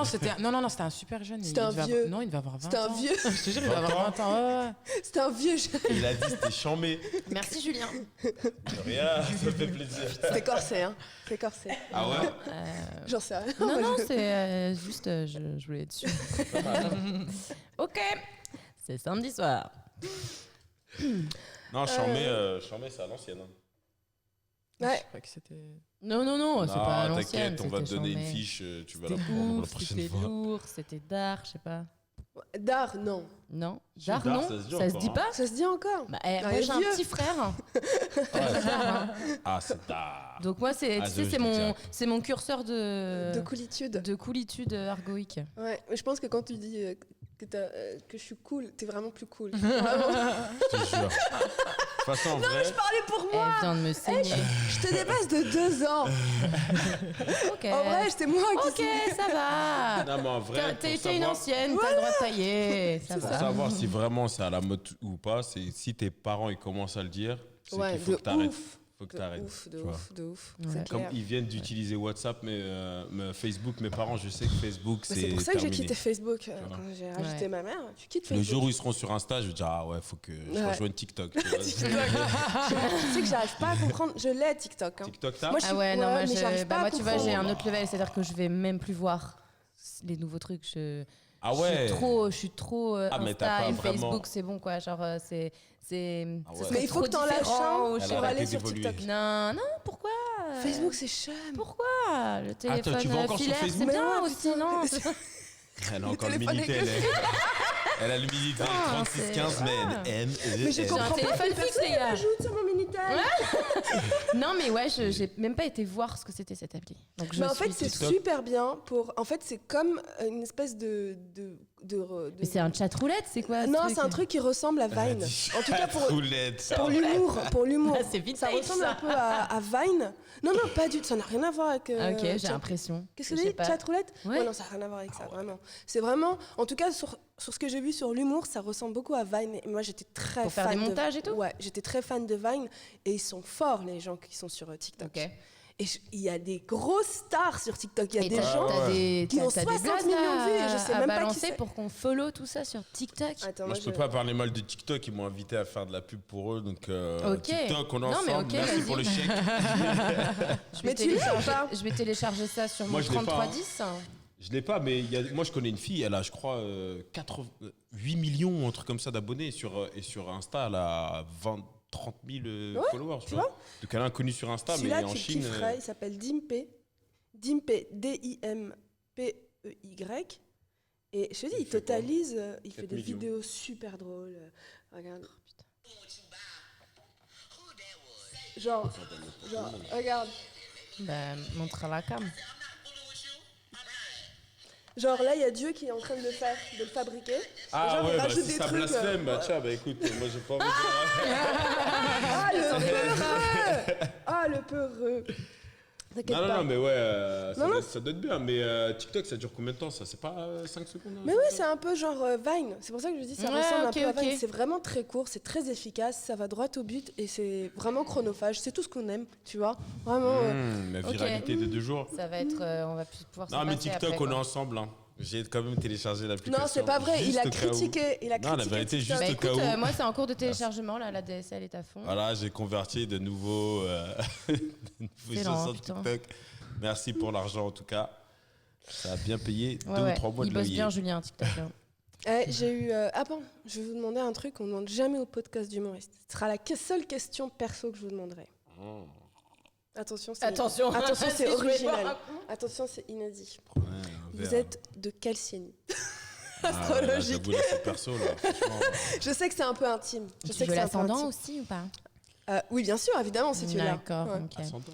non, c'était un super jeune. C'était Il un devait vieux. avoir- Non, il devait avoir 20 C'était un ans. vieux. Je te jure, il devait 20 avoir ans. 20 ans. Ouais. C'était un vieux jeune. Il a dit c'était chambé. Merci, Julien. De rien, ça fait plaisir. C'était corsé, hein. C'est corsé. Ah ouais? J'en sais rien. Non, non, c'est juste, je voulais être sûre. Ok, c'est samedi soir. Non, chambé, c'est à l'ancienne. hein. Ouais. Je crois que c'était. Non, non, non, c'est pas à Non, l'ancienne. t'inquiète, on va te c'était donner une chambé. fiche, tu vas la C'était prendre la lourd, prochaine c'était fois. lourd, c'était d'art, je sais pas. D'art, non. Non, Si, d'art, d'art, non, ça se dit ça se encore, dit hein. pas. Ça se dit encore. Bah, Ah, moi il est j'ai un vieux. petit frère. Ah, c'est d'art. Donc moi c'est Ah, tu sais, je c'est le mon dirais. c'est mon curseur de De coolitude. de coolitude argoïque. Ouais, mais je pense que quand tu dis que je suis cool, t'es vraiment plus cool. Vraiment. Je te jure. De toute façon, en vrai, Parlez pour moi. Elle vient de me saigner. Je te dépasse de 2 ans. Ok. En vrai, c'est moi qui Ok, ça va. non, mais en vrai, T'as pour été une savoir, ancienne, t'as le droit de tailler. Ça pour va. savoir si vraiment c'est à la mode ou pas, c'est si tes parents ils commencent à le dire, c'est Ouais, qu'il faut de que t'arrêtes. ouf. Faut que De t'arrêtes. ouf, de tu vois. ouf, de ouf. Ouais. C'est Comme clair. ils viennent d'utiliser WhatsApp, mais Facebook, mes parents, je sais que Facebook, Mais c'est c'est pour ça que j'ai terminé. quitté Facebook. Vois. Quand j'ai rajouté Ouais. ma mère, tu quittes Le Facebook. jour où ils seront sur Insta, je vais dire ah ouais, faut que je Ouais. rejoigne TikTok. Tu vois. Tu sais que j'arrive pas à comprendre. Je l'ai TikTok. Hein. TikTok, t'as Moi, je Ah suis- ouais, non, ouais, moi, mais j'arrive pas à moi tu vois, j'ai un comprendre. autre level, c'est-à-dire que je vais même plus voir les nouveaux trucs. Ah ouais. Je suis trop Ah, mais t'as Insta pas et vraiment- Facebook, c'est bon quoi. Genre c'est Ah ouais. ce serait Mais il faut trop que t'en lâches différent, un ou je Elle sais a pour pas. aller arrêté sur d'évoluer. TikTok. Non, non, pourquoi Facebook, c'est chum. Pourquoi le téléphone tu vas encore sur filaire, c'est Facebook bien Mais ouais, aussi, non Elle a encore le téléphone Minitel. avec Elle a le Minitel Non, 3615, c'est- mais Ah. elle aime. Mais je J'ai un comprends pas. téléphone que fixe, personne les gars. m'ajoute sur mon Minitel. Non, mais ouais, j'ai même pas été voir ce que c'était cette appli. Donc je Mais en fait, suis c'est toute- TikTok. super bien pour. En fait, c'est comme une espèce de. Mais c'est un chat roulette, c'est quoi ce Non, c'est un truc qui ressemble à Vine. En tout cas, pour l'humour. Pour l'humour. Ah, c'est vintage, Ça ressemble ça. un peu à Vine. Non, non, pas du tout. Ça n'a rien à voir avec. Ah, ok, j'ai chat- l'impression. Qu'est-ce que Je tu sais dis pas. Chat roulette Ouais. Non, ça n'a rien à voir avec ça, vraiment. C'est vraiment. En tout cas, sur ce que j'ai vu sur l'humour, ça ressemble beaucoup à Vine. Et moi, j'étais très Pour fan. faire des de- montages et tout Ouais, j'étais très fan de Vine. Et ils sont forts, les gens qui sont sur TikTok. Ok. Et il y a des grosses stars sur TikTok. Il y a Et des t'as- gens. t'as des qui ont t'as des 60 blagues millions de vues et je à- sais à même pas qui balancer c'est. pour qu'on follow tout ça sur TikTok. Attends, Moi, je peux pas parler mal de TikTok. Ils m'ont invité à faire de la pub pour eux. Donc, Ok. TikTok, on est Non, mais ensemble. ok, Merci vas-y. pour le chèque. Je Mais vais tu l'as ou télécharger- pas Je vais télécharger ça sur Moi, mon je l'ai pas, hein. 3310. Je l'ai pas, mais moi, je connais une fille. Elle a, je crois, 8 millions, un truc comme ça d'abonnés. Et sur Insta, elle a 30 000 followers. Tu vois. Donc, elle est inconnue sur Insta, mais Celui-là, en tu Chine. kifferais, il s'appelle Dimpé. Dimpé, Dimpey. Et je te dis, Il il fait quoi totalise, il fait 4 des millions. vidéos super drôles. Regarde. Genre, regarde. Bah, montre à la cam. Genre là, il y a Dieu qui est en train de le faire, de le fabriquer. Ah Genre, il ouais, bah, rajoute si des ça trucs, blasphème, bah ouais. tiens, bah écoute, moi j'ai pas envie de... Ah, le peureux. Ah, le peureux. T'inquiète Non, pas. non, mais ouais, Non, non. ça doit être bien, mais TikTok, ça dure combien de temps ça? C'est pas 5 secondes hein, Mais oui, c'est un peu genre Vine. C'est pour ça que je dis ça Ouais, ressemble ok, un peu à Vine. ok. C'est vraiment très court, c'est très efficace, ça va droit au but et c'est vraiment chronophage. C'est tout ce qu'on aime, tu vois. Vraiment. La viralité de 2 jours. Ça va être. On va plus pouvoir Non, mais passer TikTok, après, on est quoi. ensemble. Hein. J'ai quand même téléchargé l'application. Non, c'est pas vrai. juste Il a au cas où. critiqué. Il a Non, la critiqué vérité, TikTok. juste Bah au cas écoute, où. moi c'est en cours de téléchargement, là, la DSL est à fond. Voilà, j'ai converti de nouveaux Excellent, sur putain. TikTok. Merci pour l'argent en tout cas. Ça a bien payé 2 Ouais, ou 3 mois il de bosse loyer. bien, Julien, TikTok. hein. J'ai eu. Ah bon, je vais vous demander un truc qu'on ne demande jamais au podcast d'humoriste. Ce sera la seule question perso que je vous demanderai. Oh. Attention, c'est Attention, Attention, c'est Si je vais original. voir. Attention, c'est inédit. Ouais, un Vous verre. êtes de quel signe Ah, là, astrologique. j'avoue, là, c'est perso, là. Franchement. Je sais que c'est un peu intime. Je Tu sais que veux c'est un peu l'ascendant intime. aussi ou pas? Oui, bien sûr, évidemment, si tu l'as. D'accord, Ouais. ok. Ascendant.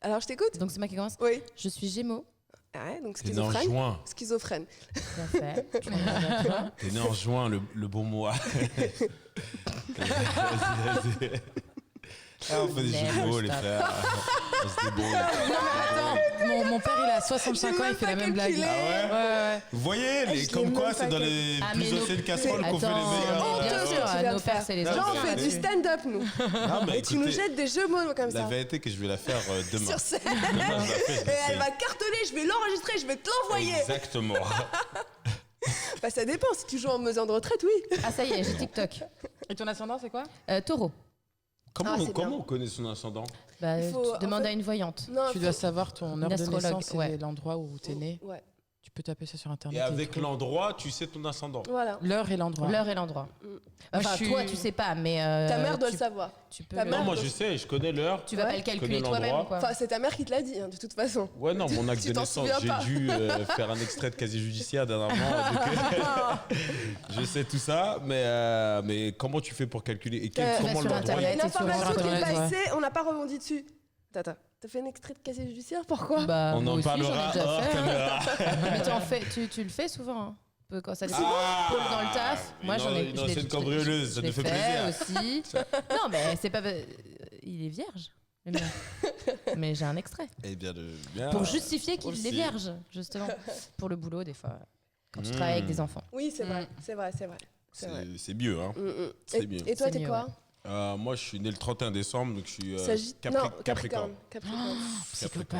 Alors, je t'écoute. Donc c'est moi qui commence. Oui. Je suis Gémeaux. Ouais, donc T'es né en schizophrène. juin. Schizophrène. Tout à fait. Tu regardes à toi. T'es né en juin, le bon mois. Vas-y. Ah, on fait des jeux de mots, les Stop. frères. On se débrouille. Attends, mon père, il a 65 ans, il fait la même blague. calculé. Ah ouais Vous voyez, je l'ai comme quoi, même c'est pas dans calculé. les Ah, plus mais nos- anciennes casseroles qu'on fait les Attends, meilleurs. mais bien Honteux, sûr, ce que tu viens nos de faire. pères, c'est les Là, Genre, on anciens fait du là-dessus. stand-up, nous. Non, mais Et tu nous écoutez, jettes des jeux mots comme la ça. vérité est que je vais la faire demain. Sur scène. Demain, je la fais, je Et l'essaye. elle va cartonner, je vais l'enregistrer, je vais te l'envoyer. Exactement. Bah, ça dépend. Si tu joues en maison de retraite, oui. Ah ça y est, j'ai TikTok. Et ton ascendant, c'est quoi? Taureau. Comment, Ah, c'est comment bien. on connaît son ascendant? Bah, Il faut, tu en demandes fait- à une voyante. Non, Tu dois savoir ton heure de astrologue, naissance et ouais. l'endroit où t'es né. Ouais. Tu peux taper ça sur internet. Et avec tout. l'endroit, tu sais ton ascendant. Voilà. L'heure et l'endroit. L'heure et l'endroit. Enfin, je suis- toi, tu sais pas, mais Ta mère doit tu, le savoir. tu peux. Ta le- mère Non, moi doit- je sais, je connais l'heure. Tu vas Ouais. pas le Je calculer connais toi-même, l'endroit. quoi. Enfin, c'est ta mère qui te l'a dit, hein, de toute façon. Ouais, non, mon acte Tu de t'en naissance, souviens j'ai pas. dû faire un extrait de casier judiciaire dernièrement. donc, je sais tout ça, mais comment tu fais pour calculer et Tu comment vas sur l'endroit Il y a Internet. une c'est sur information qui est Internet, passée, on n'a pas rebondi dessus. Attends, t'as fait un extrait de casier judiciaire, pourquoi Bah, On moi en aussi, j'en ai parlera déjà hors fait, hein. caméra. Mais tu le fais souvent. Hein. Peu quand ça dépend. Ah, Paul dans le taf. Moi, j'en ai. Une je l'ai- ancienne je l'ai- cambrioleuse, ça je te fait l'ai plaisir. aussi. Non, mais c'est pas. Il est vierge. le mien. Mais j'ai un extrait. Eh bien, bien. Pour justifier qu'il aussi. est vierge, justement. Pour le boulot, des fois. Quand tu travailles avec des enfants. Oui, c'est vrai, c'est vrai, c'est vrai. C'est vrai. C'est mieux, hein. Et, C'est mieux. et toi, C'est t'es mieux, quoi Moi, je suis né le 31 décembre, donc je suis Non, Capricorne. Capricorne. Psychopathe.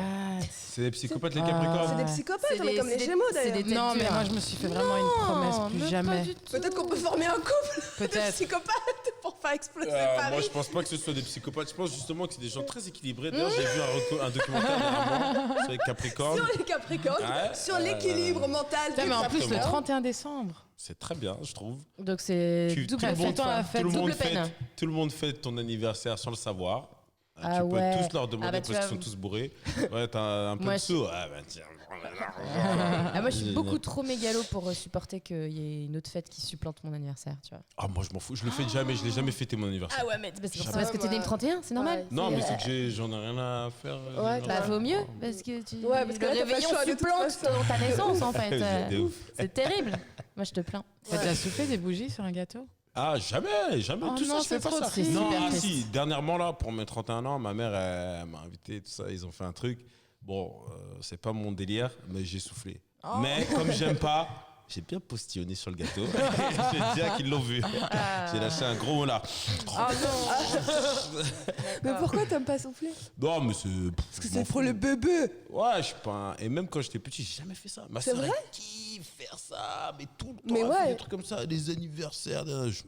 C'est des psychopathes, les Ah. C'est Capricornes. des psychopathes, C'est on est des- comme c'est les des- Gémeaux c'est d'ailleurs. des têtes Non, mais dures. moi, je me suis fait vraiment une promesse, plus jamais. Peut-être qu'on peut former un couple de Peut-être. psychopathes pour faire exploser Moi, Paris. je pense pas que ce soit des psychopathes. Je pense justement que c'est des gens très équilibrés. D'ailleurs, j'ai vu un documentaire dernièrement sur les Capricornes. Sur les Capricornes, Ouais, sur l'équilibre mental Putain, des mais en plus, le Capricornes. 31 décembre. C'est très bien, je trouve. Donc c'est Tu- double tout le fête, monde- quoi. la fête, Tout le monde double peine. fête, tout le monde fête ton anniversaire sans le savoir. Ah tu peux ouais. tous leur demander Ah bah, parce tu qu'ils vas- sont tous bourrés. Ouais, t'as un peu Moi, de je- sous. Ah bah tiens. Ah, moi, je suis beaucoup trop mégalo pour supporter qu'il y ait une autre fête qui supplante mon anniversaire, tu vois. Ah, moi je m'en fous. Je le fais jamais. Je l'ai jamais fêté mon anniversaire. Ah ouais, mais c'est Jamais. parce que t'es né le 31, c'est normal. Ouais. Non, mais c'est que j'en ai rien à faire. Ouais, Bah, Ouais. vaut mieux, parce que tu... Ouais, parce que le là, t'as pas le réveillon choix, de toute supplante façon. ta naissance, en fait. De ouf. C'est terrible. Moi, je te plains. T'as déjà soufflé des bougies sur un gâteau? Ah, jamais, jamais. Oh tout non, ça, je fais c'est pas trop ça. triste. Non, Super ah triste. si, dernièrement, là, pour mes 31 ans, ma mère elle m'a invité, tout ça, ils ont fait un truc. Bon, c'est pas mon délire, mais j'ai soufflé. Oh. Mais comme j'aime pas, j'ai bien postillonné sur le gâteau. Je dis qu'ils l'ont vu. J'ai lâché un gros mot là. Ah non. Mais pourquoi t'aimes pas souffler Non, mais c'est. Parce que c'est pour le bébé. Ouais, je suis pas. Et même quand j'étais petit, j'ai jamais fait ça. Ma C'est sœur, vrai elle kiffe faire ça, mais tout le temps. Mais elle fait ouais. des trucs comme ça, des anniversaires. Je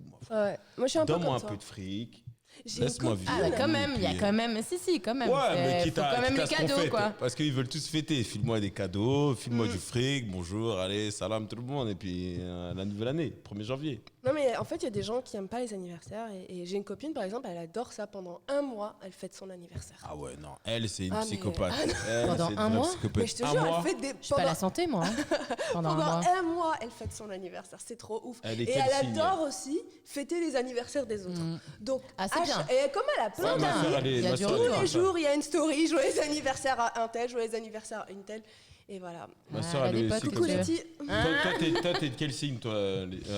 m'en fous. Ouais. Moi, je suis un peu Donne-moi comme un toi. peu de fric. J'ai Laisse-moi une vivre. Ah, bah, quand même, il y a Puis, quand même. Si, quand même. Ouais, C'est- mais quitte faut à, quand même quitte à les ce qu'on cadeaux, fête, quoi. parce qu'ils veulent tous fêter. File-moi des cadeaux, file-moi du fric, bonjour, allez, salam tout le monde, et puis la nouvelle année, 1er janvier. Non, mais en fait, il y a des gens qui aiment pas les anniversaires. Et j'ai une copine, par exemple, elle adore ça. Pendant un mois, elle fête son anniversaire. Ah ouais, non, elle, c'est une Ah, mais- psychopathe. Ah, non. Elle, Pendant c'est une un vraie mois psychopathe. Mais je te Un jure, mois, elle fait des. Je suis pas la santé, moi. hein, pendant un mois. un mois, elle fête son anniversaire. C'est trop ouf. Elle est Et quel elle signe adore aussi fêter les anniversaires des autres. Donc, Ah, c'est bien. Et comme elle a plein Ouais, ma d'amis, sœur, elle est- Il y a ma du sœur, retour. elle est tous comme les ça. jours, il y a une story, joyeux anniversaire à un tel, joyeux anniversaire à une telle. Et voilà. Ma Ah, sœur, elle a elle des est potes, aussi Coucou comme les ça. petits. Toi, t'es de quel signe, toi,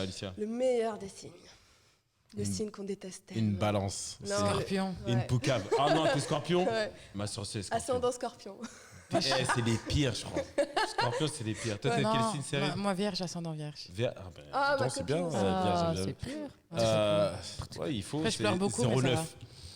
Alicia? Le meilleur des signes. Le signe qu'on déteste tellement. Une balance. Non, C'est Scorpion. Ouais. Une poucave. Ah non, t'es scorpion? Ouais. Ma soeur, c'est scorpion. Ascendant scorpion. C'est les pires, je crois. Scorpion, c'est les pires. Toi, t'es de quel Non, signe, série? moi, vierge, ascendant vierge. Ah, ben, Ah, pourtant, ma c'est bien. copine, Vierge, Ah, j'aime c'est bien. pur. Ouais, il faut. Après, je c'est pleure beaucoup, mais ça 09. va.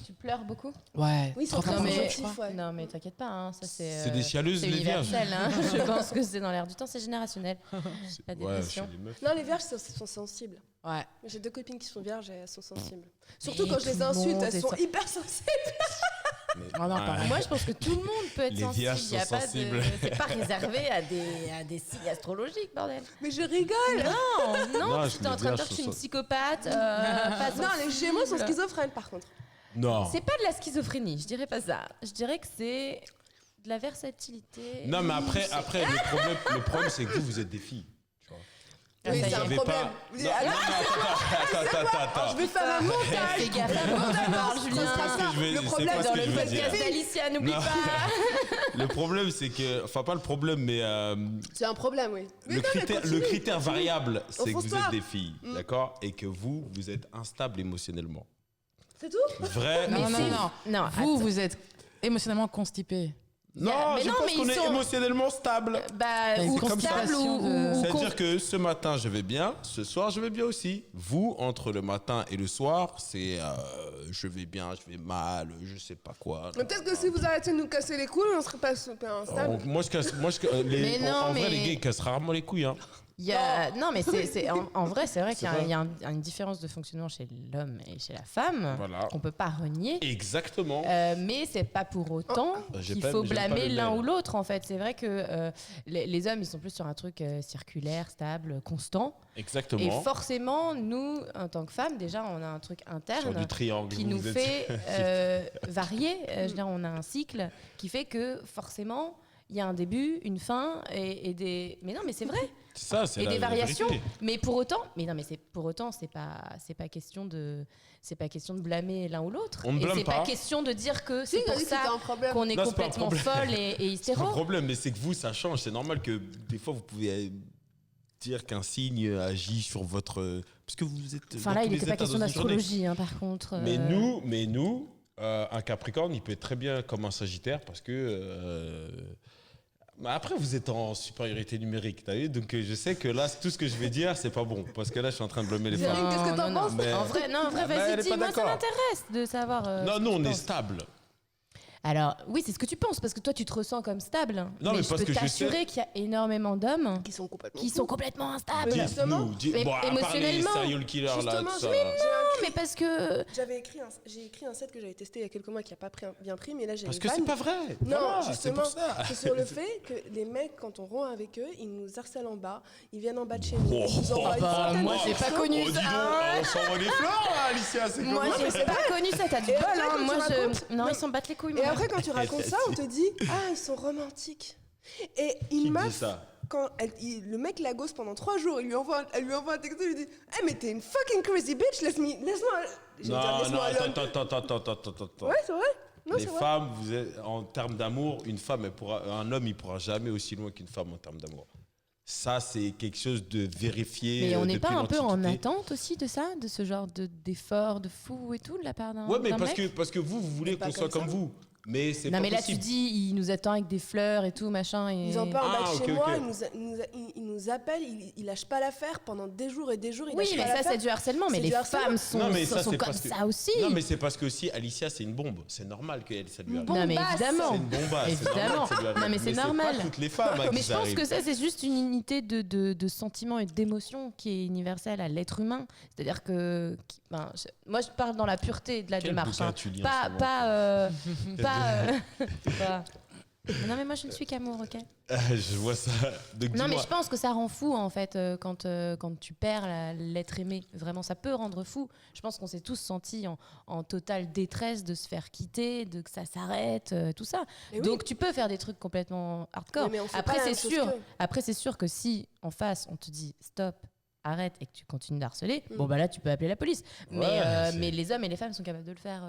Tu pleures beaucoup? Ouais. Oui, ils sont Non, très mais- objectifs, ouais. Non, mais t'inquiète pas, hein, ça c'est. C'est des chialeuses, c'est les vierges. universel, hein. Je pense que c'est dans l'air du temps, c'est générationnel. La Ouais, dépression. chez les meufs. Non, les vierges sont sensibles. Ouais. J'ai 2 copines qui sont vierges et elles sont sensibles. Surtout Mais quand je tout les le insulte, monde elles est sont sen- hyper sensibles. Mais- Oh non, Ouais. pardon. Moi, je pense que tout le monde peut être Les sensible. vierges Il y a sont pas de... sensibles. C'est pas réservé à des signes astrologiques, bordel. Mais je rigole. Non, Non, tu es en train de les dire vierges que je suis sont une psychopathe. Pas Non, les sensible. Gémeaux sont schizophrènes par contre. Non. C'est pas de la schizophrénie, je dirais pas ça. Je dirais que c'est de la versatilité. Non, mais après le problème, c'est que vous êtes des filles. Tu vois. Oui, ça c'est y est. un Vous avez problème. pas- Vous dites, Non, ah, attends. je vais faire un montage. Fais gaffe à quoi tu parles, Ce Julien. sera ça. que je vais- Le c'est problème pas ce dans que le je veux podcast dire. d'Alicia, n'oublie Non. pas. Le problème, c'est que, enfin pas le problème, mais C'est un problème, oui. Mais le non, mais critère, continue, le critère continue. variable, c'est que vous Enfonce-toi. êtes des filles, d'accord, et que vous êtes instable émotionnellement. C'est tout? Vrai. Non, non, c'est- non. Non, Vous, attends. vous êtes émotionnellement constipé. Non, Mais je non, pense mais qu'on ils est sont- émotionnellement stable. Bah, Une ou constellation stable de- ou C'est-à-dire que ce matin, je vais bien, ce soir, je vais bien aussi. Vous, entre le matin et le soir, c'est je vais bien, je vais mal, je sais pas quoi. Mais peut-être que si vous arrêtez de nous casser les couilles, on serait pas super instable. Moi, je casse. Mais non, en vrai, mais- les gays, ils cassent rarement les couilles. Hein. Il y a... Non, mais en vrai, c'est vrai qu'il y a, C'est il y a une différence de fonctionnement chez l'homme et chez la femme Voilà. qu'on peut pas renier. Exactement. Mais c'est pas pour autant J'ai qu'il pas- faut j'aime pas blâmer le l'un mail. ou l'autre. En fait, c'est vrai que les hommes, ils sont plus sur un truc circulaire, stable, constant. Exactement. Et forcément, nous, en tant que femmes, déjà, on a un truc Sur interne du triangle. qui vous nous êtes- fait varier. Je veux dire, on a un cycle qui fait que forcément, il y a un début, une fin et des. Mais non, mais c'est vrai. C'est ça, c'est Et la des variations. vérité. Mais pour autant, c'est pas question de blâmer l'un ou l'autre. On ne Et blâme c'est pas. pas question de dire que Si, c'est on a pour dit que c'était ça un problème. qu'on est Non, c'est pas un complètement problème. folle et C'est pas hystéro. un problème, mais c'est que vous, ça change. C'est normal que des fois, vous pouvez dire qu'un signe agit sur votre. Parce que vous êtes. Enfin dans là, tous il les n'était pas états question dans une journée. d'astrologie, hein, par contre. Mais nous, un Capricorne, il peut être très bien comme un Sagittaire parce que. Bah après, vous êtes en supériorité numérique, t'as vu? Donc je sais que là, tout ce que je vais dire, c'est pas bon. Parce que là, je suis en train de blâmer les Cyril, femmes. qu'est-ce que t'en non, penses? Mais- En vrai, Ah bah, vas-y, elle est pas dis-moi, ça d'accord. m'intéresse de savoir. Non, ce nous, que on tu est penses. stable. Alors, oui, c'est ce que tu penses, parce que toi, tu te ressens comme stable. Non, mais je parce peux que je t'assurer sais- qu'il y a énormément d'hommes Qui sont complètement qui fous. sont complètement instables. Oui, justement. Mais Bon, à part les émotionnellement, serial killers, là, Justement, tout ça. j'ai Non, mais parce que. j'ai écrit un set que j'avais testé il y a quelques mois qui a pas bien pris, mais là j'ai Parce une que c'est vanne. pas vrai. Non, Voilà, c'est justement, pour ça. c'est sur le fait que les mecs, quand on rompt avec eux, ils nous harcèlent en bas, ils viennent en bas de chez nous, ils nous envoient Ah bah, une centaine moi, de j'ai pas textos. connu Oh, dis ça. donc, on s'envoie des fleurs, là, Alicia, c'est Moi, comment j'ai pas connu ça, t'as du Et bol, après, hein. quand tu Moi, racontes- Non, ils s'en battent les couilles, Et moi. après, quand tu racontes ça, on te dit ah, ils sont romantiques. Et Qui une dit meuf, ça? quand le mec la gosse pendant 3 jours, elle lui envoie un texto, il lui dit hey, mais t'es une fucking crazy bitch, laisse-moi. J'ai dit, Non, non, laisse-moi alone. attends. Ouais, c'est vrai. Non, Les c'est vrai. femmes, vous êtes, en termes d'amour, un homme, il pourra jamais aussi loin qu'une femme en termes d'amour. Ça, c'est quelque chose de vérifié. Mais on n'est pas depuis un peu en l'Antiquité. attente aussi de ça, de ce genre d'effort, de fou et tout, de la part d'un Ouais, mais d'un parce mec que vous voulez Mais pas qu'on soit comme comme ça. vous. Mais c'est Non, pas mais là, possible. tu dis, il nous attend avec des fleurs et tout, machin. Et... Ils en parlent en bas Ah, de chez ok, moi, ok. ils nous appellent, ils lâchent pas l'affaire pendant des jours et des jours. Ils Oui, lâchent mais pas ça, l'affaire. c'est du harcèlement. Mais C'est les du harcèlement. femmes sont, Non, mais ça, sont c'est comme parce que- ça aussi. Non, mais c'est parce que aussi, Alicia, c'est une bombe. C'est normal qu'elle, ça lui arrive. Une Non, mais bombasse. évidemment. C'est une bombasse. c'est Évidemment. normal que ça lui arrive. Non, mais c'est normal. pas toutes les femmes à qui Mais je ça pense arrive. que ça, c'est juste une unité de sentiments et d'émotions qui est universelle à l'être humain. C'est-à-dire que. Moi, je parle dans la pureté de la Quel démarche. bouquin hein. tu lis en Pas. ce moment pas. Non, mais moi, je ne suis qu'amour, ok? Je vois ça. Donc, Non, mais dis-moi. je pense que ça rend fou, en fait, quand tu perds l'être aimé. Vraiment, ça peut rendre fou. Je pense qu'on s'est tous sentis en totale détresse de se faire quitter, de que ça s'arrête, tout ça. Mais oui. Donc, tu peux faire des trucs complètement hardcore. Mais on fait Après, pas la c'est même chose sûr. qu'eux. Après, c'est sûr que si, en face, on te dit stop, arrête et que tu continues d'harceler, Mm. bon, bah là, tu peux appeler la police. Ouais, Mais les hommes et les femmes sont capables de le faire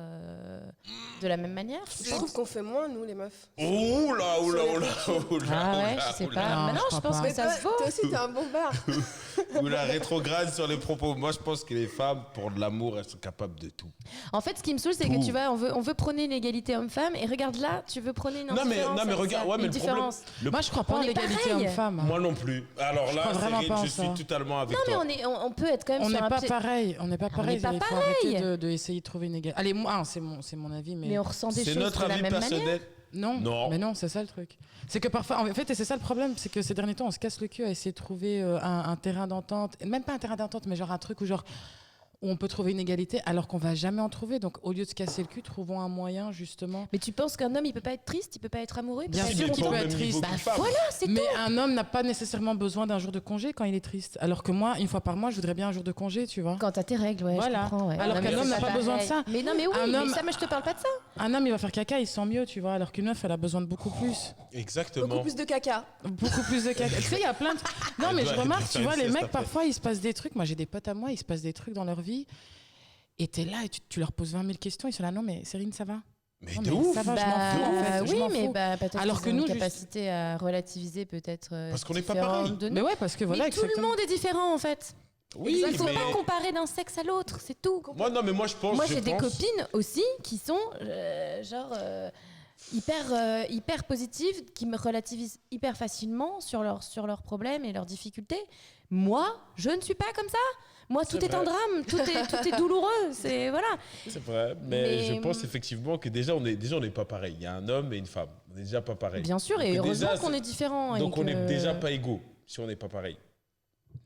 de la même manière. Je trouve qu'on fait moins, nous, les meufs. Oh là, oh là, oh là, oh là. Ah ouais, oh là, je sais oh là. pas. Non, Maintenant, je je crois pense pas. que ça se vaut. Toi aussi, t'es un bombard. Ou la rétrograde sur les propos. Moi, je pense que les femmes, pour de l'amour, elles sont capables de tout. En fait, ce qui me saoule, c'est que Tout. tu vois, on veut prôner l'égalité homme-femme, et regarde là, tu veux prôner une Non, mais indifférence, regarde, ouais, mais une le problème. différence. Moi, je crois pas On en est l'égalité pareil. homme-femme. Moi non plus. Alors là, crois vraiment Cyril, pas en je ça. suis totalement avec Non, toi. mais on peut être quand même On sur n'est un pas pied- pareil. On n'est pas pareil. pas Il faut pareil. arrêter de essayer de trouver une égalité. Allez, moi, c'est mon avis, Mais on ressent des C'est choses notre de la avis même personnel. manière. Non, Non. mais non, c'est ça le truc. C'est que parfois, en fait, et c'est ça le problème, c'est que ces derniers temps, on se casse le cul à essayer de trouver un terrain d'entente, et même pas un terrain d'entente, mais genre un truc où genre, où on peut trouver une égalité alors qu'on va jamais en trouver. Donc au lieu de se casser le cul, trouvons un moyen justement. Mais tu penses qu'un homme, il peut pas être triste, il peut pas être amoureux, il peut Bien pas sûr être qu'il content peut être triste. Bah voilà, c'est Mais tout. un homme n'a pas nécessairement besoin d'un jour de congé quand il est triste. Alors que moi, une fois par mois, je voudrais bien un jour de congé, tu vois. Quand t'as tes règles, ouais, Voilà. je comprends. Ouais. Alors Non, qu'un mais homme c'est n'a pas besoin de pareil. ça. Mais non, mais oui, Un mais homme- ça, moi, je te parle pas de ça. Un homme, il va faire caca, il sent mieux, tu vois. Alors qu'une meuf, elle a besoin de beaucoup plus. Exactement. Beaucoup plus de caca. Beaucoup plus de caca. Tu sais, il y a plein de... Non, mais je doit remarque, faire tu vois, une les sieste mecs, après. parfois, il se passe des trucs. Moi, j'ai des potes à moi, il se passe des trucs dans leur vie. Et t'es là et tu leur poses 20 000 questions. Ils sont là, non, mais Céline, ça va? Mais Non, de mais ouf. ça va, je m'en Bah, fous, en fait. Je oui, m'en mais fous. bah, peut-être Alors qu'ils que ont nous, une juste- capacité à relativiser peut-être Parce qu'on n'est pas différente pareil. de nous. Mais ouais, parce que voilà, mais tout le exactement. monde est différent en fait. Oui, Il faut mais... pas comparer d'un sexe à l'autre, c'est tout. Moi, non, mais moi, je pense... Moi, je j'ai des pense- copines aussi qui sont hyper positives, qui me relativisent hyper facilement sur leurs problèmes et leurs difficultés. Moi, je ne suis pas comme ça. Moi, tout C'est est un vrai. drame, tout est douloureux. C'est voilà. C'est vrai, mais Mais- je pense effectivement que déjà on n'est pas pareil. Il y a un homme et une femme. On n'est déjà pas pareil. Bien sûr, Donc et heureusement déjà, qu'on c'est- est différents. Donc et on n'est que- déjà pas égaux si on n'est pas pareil.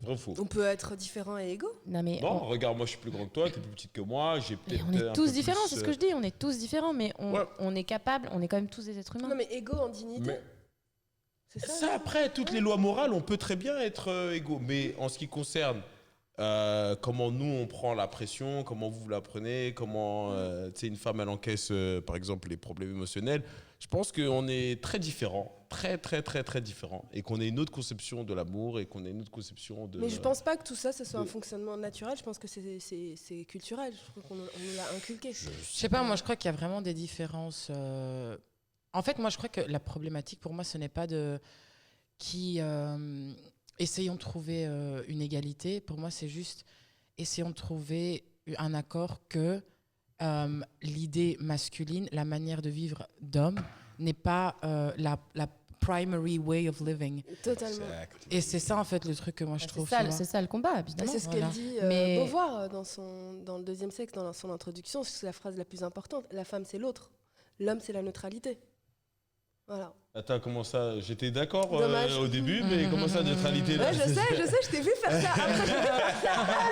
Vrai ou faux? On peut être différents et égaux. Non mais Non, regarde, moi je suis plus grand que toi, tu es plus petite que moi, j'ai mais peut-être. on est un tous peu différents, plus, c'est ce que je dis. On est tous différents, mais Ouais. on est capable. On est quand même tous des êtres humains. Non, mais égaux en dignité. Mais C'est ça. ça, après, toutes les lois morales, on peut très bien être égaux. Mais en ce qui concerne comment nous on prend la pression, comment vous la prenez, comment tu sais, une femme elle encaisse par exemple les problèmes émotionnels, je pense qu'on est très différents, très différents, et qu'on ait une autre conception de l'amour et qu'on ait une autre conception de. Mais je pense pas que tout ça, ce soit un de- fonctionnement naturel. Je pense que c'est culturel. Je trouve qu'on nous l'a inculqué. Je sais pas, moi je crois qu'il y a vraiment des différences. En fait, moi je crois que la problématique pour moi, ce n'est pas de qui essayons de trouver une égalité. Pour moi, c'est juste essayons de trouver un accord que l'idée masculine, la manière de vivre d'homme, n'est pas la primary way of living. Totalement. Exact. Et c'est ça en fait le truc que moi je C'est trouve. ça, tu vois. c'est ça le combat, Mais évidemment. c'est ce voilà. qu'elle dit Mais- Beauvoir dans le deuxième sexe, dans son introduction. C'est la phrase la plus importante. La femme, c'est l'autre. L'homme, c'est la neutralité. Voilà. Attends, comment ça? J'étais d'accord Dommage. au début, mais comment ça, neutralité là? Ouais, je sais, je t'ai vu faire ça. Après,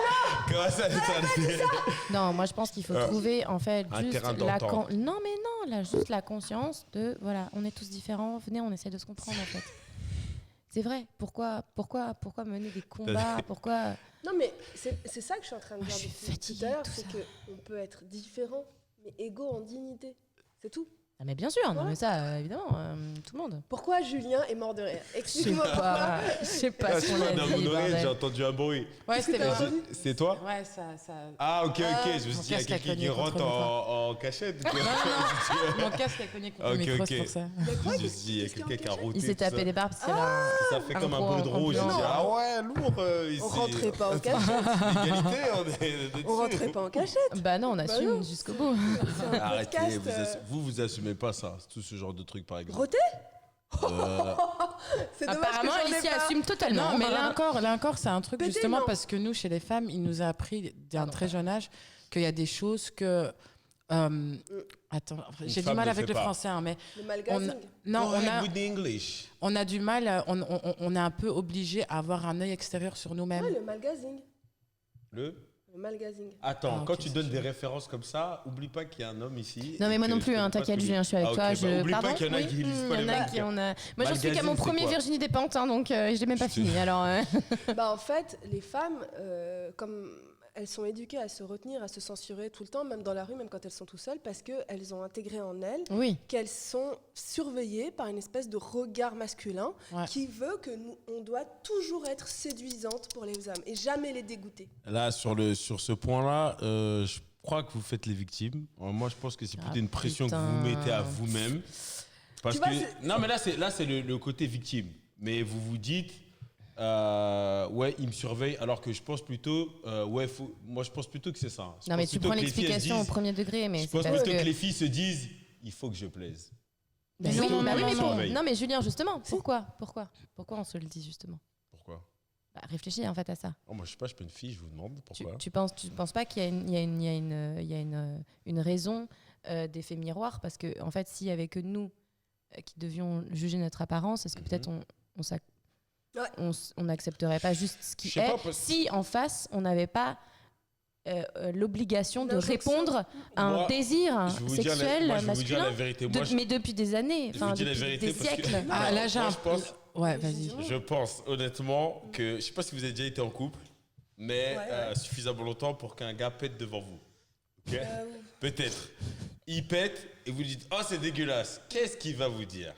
Comment ça, neutralité? Non, moi je pense qu'il faut trouver en fait Un juste terrain la d'entente. non mais non, là juste la conscience de voilà, on est tous différents, venez, on essaie de se comprendre en fait. C'est vrai. Pourquoi mener des combats? Pourquoi non, mais c'est ça que je suis en train de Moi, dire je suis depuis fatiguée tout à l'heure. de tout C'est ça. qu'on peut être différents, mais égaux en dignité. C'est tout. Ah mais bien sûr, non Ouais. mais ça évidemment, tout le monde. Pourquoi Julien est mort de rire? Je sais Explique-moi. pas, je sais pas ce qu'on a Dans dit. mon oreille, j'ai bordel. entendu un bruit. Ouais, c'était t'as bien. entendu C'est toi? Ouais, ça. Ah, ok. Je me suis Mon dit, il y a casque a quelqu'un qui cogné contre rentre le en cachette. quoi. Mon casque a cogné contre Ok, le micro, ok. c'est pour ça. Je me suis dit, il y a Qu'est-ce qu'il y a en quelqu'un qui a cachette roté. Il s'est tout ça. tapé des barbes, c'est là. Ça fait Un comme un gros peu de rouge. Je me ambiance. dis, ah ouais, lourd ici. On rentrait pas en cachette. L'égalité, on est dessus. On rentrait pas en cachette. Bah non, on Bah assume non. jusqu'au bout. C'est un Arrêtez, podcast. vous assumez pas ça, tout ce genre de trucs par exemple. Roté? Euh, C'est dommage Apparemment, que j'en ai Alicia pas. assume totalement. Non, mais là encore, c'est un truc Pété, justement non. parce que nous, chez les femmes, il nous a appris d'un Pardon. très jeune âge qu'il y a des choses que. Attends, j'ai du femme mal ne avec fait le pas. français, hein, mais Le malgazing. non, go ahead with the English. on a du mal, on est un peu obligé à avoir un œil extérieur sur nous-mêmes. Ouais, le malgazing. Le Le malgazing. Attends, Ah, ok, quand tu c'est donnes sûr. des références comme ça, oublie pas qu'il y a un homme ici. Non mais et moi que non je plus, connais hein, pas t'inquiète tous les- Julien, je suis avec Ah, toi. ok, bah, oublie Pardon pas qu'il y en a Oui, qui lisent pas il y les en a livres. qui on a. Moi je suis qu'à Magazine, mon c'est premier quoi Virginie Despentes, hein, donc je l'ai même pas fini. Alors Bah, en fait, les femmes, comme elles sont éduquées à se retenir, à se censurer tout le temps, même dans la rue, même quand elles sont tout seules, parce qu'elles ont intégré en elles oui. qu'elles sont surveillées par une espèce de regard masculin Ouais. qui veut que nous, on doit toujours être séduisante pour les hommes et jamais les dégoûter. Là, sur ce point-là, je crois que vous faites les victimes. Moi, je pense que c'est Ah, plutôt une pression que putain. vous mettez à vous-même. Parce Tu vois, que c'est- non, mais là, c'est le côté victime. Mais vous vous dites, ouais, il me surveille, alors que je pense plutôt, moi, je pense plutôt que c'est ça. Je Non mais pense tu plutôt prends que les filles, elles l'explication au disent- premier degré, mais Je c'est pense parce plutôt que. que les filles se disent, il faut que je plaise. Bah Non, oui, non, bah non, oui, mais non, pour- non. non mais Julien justement, pourquoi on se le dit justement? Pourquoi? Bah, réfléchis en fait à ça. Oh, moi, je sais pas, je suis pas une fille, je vous demande pourquoi. Tu penses pas qu'il y a une raison d'effet miroir, parce que en fait s'il y avait que nous qui devions juger notre apparence, est-ce que peut-être Ouais. on n'accepterait pas juste ce qui Je sais est pas, parce- si en face on n'avait pas l'obligation de L'injonction. répondre à un Moi, désir Je vais vous dire la- sexuel moi, je vais vous dire masculin. la vérité. Moi, Mais depuis des années, je vous enfin dis la depuis vérité des parce que- siècles. Ah, là, j'ai moi, un je pense, Ouais, vas-y. je pense honnêtement que, je sais pas si vous avez déjà été en couple, mais Ouais. suffisamment longtemps pour qu'un gars pète devant vous. Ok Euh, Peut-être. Il pète et vous dites, oh c'est dégueulasse. Qu'est-ce qu'il va vous dire?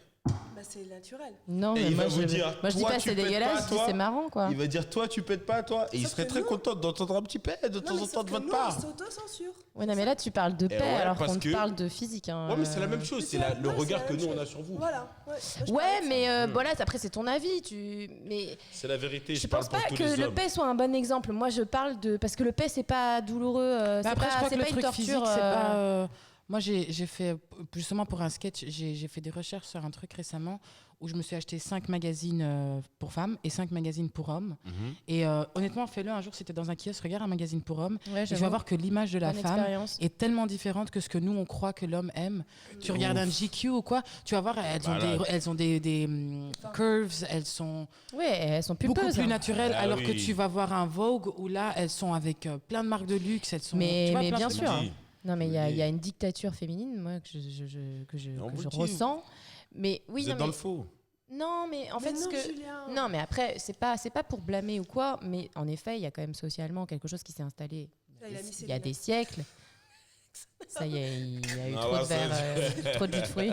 bah, c'est naturel. Non, Et mais il moi va vous je dire, moi, je dis toi, pas tu c'est pètes dégueulasse, pas, je dis toi c'est marrant quoi. Il va dire, toi tu pètes pas, toi. Et il Sauf serait que très nous- content d'entendre un petit pète de temps en temps de votre part. On s'auto-censure. Ouais, non, mais là tu parles de paix ouais, alors parce qu'on que- parle de physique. Hein. Ouais, mais c'est la même chose. C'est le regard que nous on a sur vous. Voilà. Ouais, moi, je Ouais, parlais de mais ça. voilà, après c'est ton avis. Mais C'est la vérité. je parle pense pas pour tous que les le hommes. paix soit un bon exemple. Moi, je parle de parce que le paix c'est pas douloureux, c'est Après, je pas, crois c'est que le pas une truc physique, torture. c'est pas. Moi, j'ai fait, justement pour un sketch, j'ai fait des recherches sur un truc récemment où je me suis acheté 5 magazines pour femmes et 5 magazines pour hommes. Mhm. Et honnêtement, fais-le un jour si tu es dans un kiosque, regarde un magazine pour hommes. Ouais, Et tu vas j'avoue. voir que l'image de la Bonne femme expérience. est tellement différente que ce que nous, on croit que l'homme aime. Tu regardes un GQ ou quoi, tu vas voir, elles ont des curves, elles sont Ouais, elles sont beaucoup pulpeuses. plus naturelles, Ah alors que oui. tu vas voir un Vogue où là, elles sont avec plein de marques de luxe, elles sont... Mais tu vois, bien plein de sûr. trucs. Dis. Non, mais il y, Oui. y a une dictature féminine, moi, On que vous je dit. ressens. Mais oui, Vous non, êtes dans mais, le faux. non, mais en fait, Mais ce non, que. Julien. Non, mais après, c'est pas pour blâmer ou quoi, mais en effet, il y a quand même socialement quelque chose qui s'est installé Là, il a mis ses il y a lunettes. des siècles. Ça y est, il y a eu Ah, trop là, de verre, trop de jus de fruits.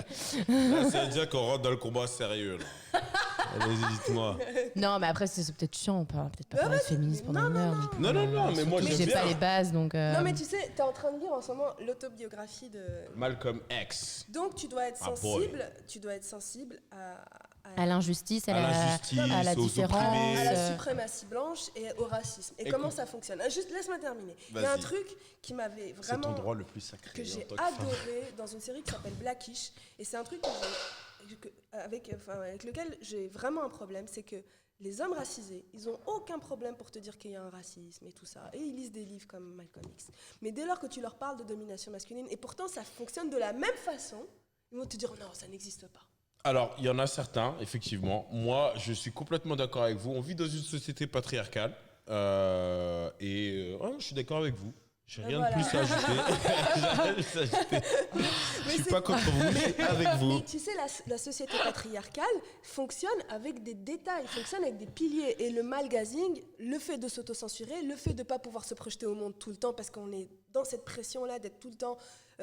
Là, ça veut dire qu'on rentre dans le combat sérieux. Là. Allez-y, dites-moi. Non, mais après, c'est peut-être chiant, on peut peut-être pas Ouais, parler de ouais, féminisme mais pendant non, une heure. non, du coup, non. Non, non, mais moi, surtout que j'aime j'ai pas bien. les bases, donc. Non, mais tu sais, t'es en train de lire en ce moment l'autobiographie de. Malcolm X. Donc, tu dois être Ah, boy. sensible. Tu dois être sensible à l'injustice, À l'injustice, à la aux différence. opprimés. à la euh, suprématie blanche et au racisme. Et Écoute. comment ça fonctionne. Juste laisse-moi terminer. Il y a un Vas-y. truc qui m'avait C'est ton vraiment droit le plus sacré. que j'ai en tant que femme. adoré dans une série qui s'appelle Blackish. Et c'est un truc avec lequel j'ai vraiment un problème, c'est que les hommes racisés, ils ont aucun problème pour te dire qu'il y a un racisme et tout ça. Et ils lisent des livres comme Malcolm X. Mais dès lors que tu leur parles de domination masculine, et pourtant ça fonctionne de la même façon, ils vont te dire non, ça n'existe pas. Alors, il y en a certains, effectivement. Moi, je suis complètement d'accord avec vous. On vit dans une société patriarcale. Je suis d'accord avec vous. J'ai rien Voilà. de plus à ajouter. J'ai rien de plus à ajouter. Je suis c'est- pas contre vous, je suis avec vous. Mais tu sais, la société patriarcale fonctionne avec des détails, fonctionne avec des piliers. Et le malgazing, le fait de s'autocensurer, le fait de ne pas pouvoir se projeter au monde tout le temps parce qu'on est dans cette pression-là d'être tout le temps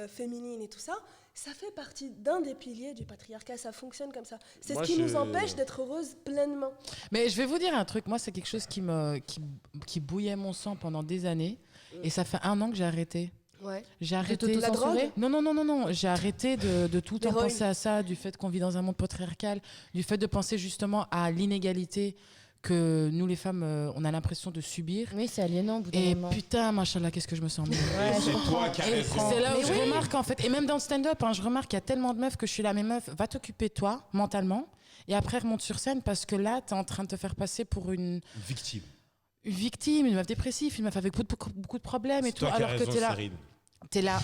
féminine et tout ça, ça fait partie d'un des piliers du patriarcat. Ça fonctionne comme ça. C'est Moi, ce qui je- nous empêche d'être heureuses pleinement. Mais je vais vous dire un truc, moi c'est quelque chose qui bouillait mon sang pendant des années et ça fait 1 an que j'ai arrêté. Ouais. J'ai arrêté t'autocensurer Non, j'ai arrêté de tout le temps L'héroïne. penser à ça, du fait qu'on vit dans un monde patriarcal, du fait de penser justement à l'inégalité que nous les femmes on a l'impression de subir. Oui, c'est aliénant au bout d'un Et moment. putain, machallah, qu'est-ce que je me sens mieux. Ouais, je C'est comprends. toi qui as Et raison. C'est là où Mais je oui. remarque en fait, et même dans le stand-up, je remarque qu'il y a tellement de meufs que je suis là, mais meuf, va t'occuper de toi mentalement, et après remonte sur scène parce que là, t'es en train de te faire passer pour une Victime. victime, une meuf dépressive, une meuf avec beaucoup de problèmes et C'est tout, toi qui as alors que raison, t'es là, Cyrine. t'es là.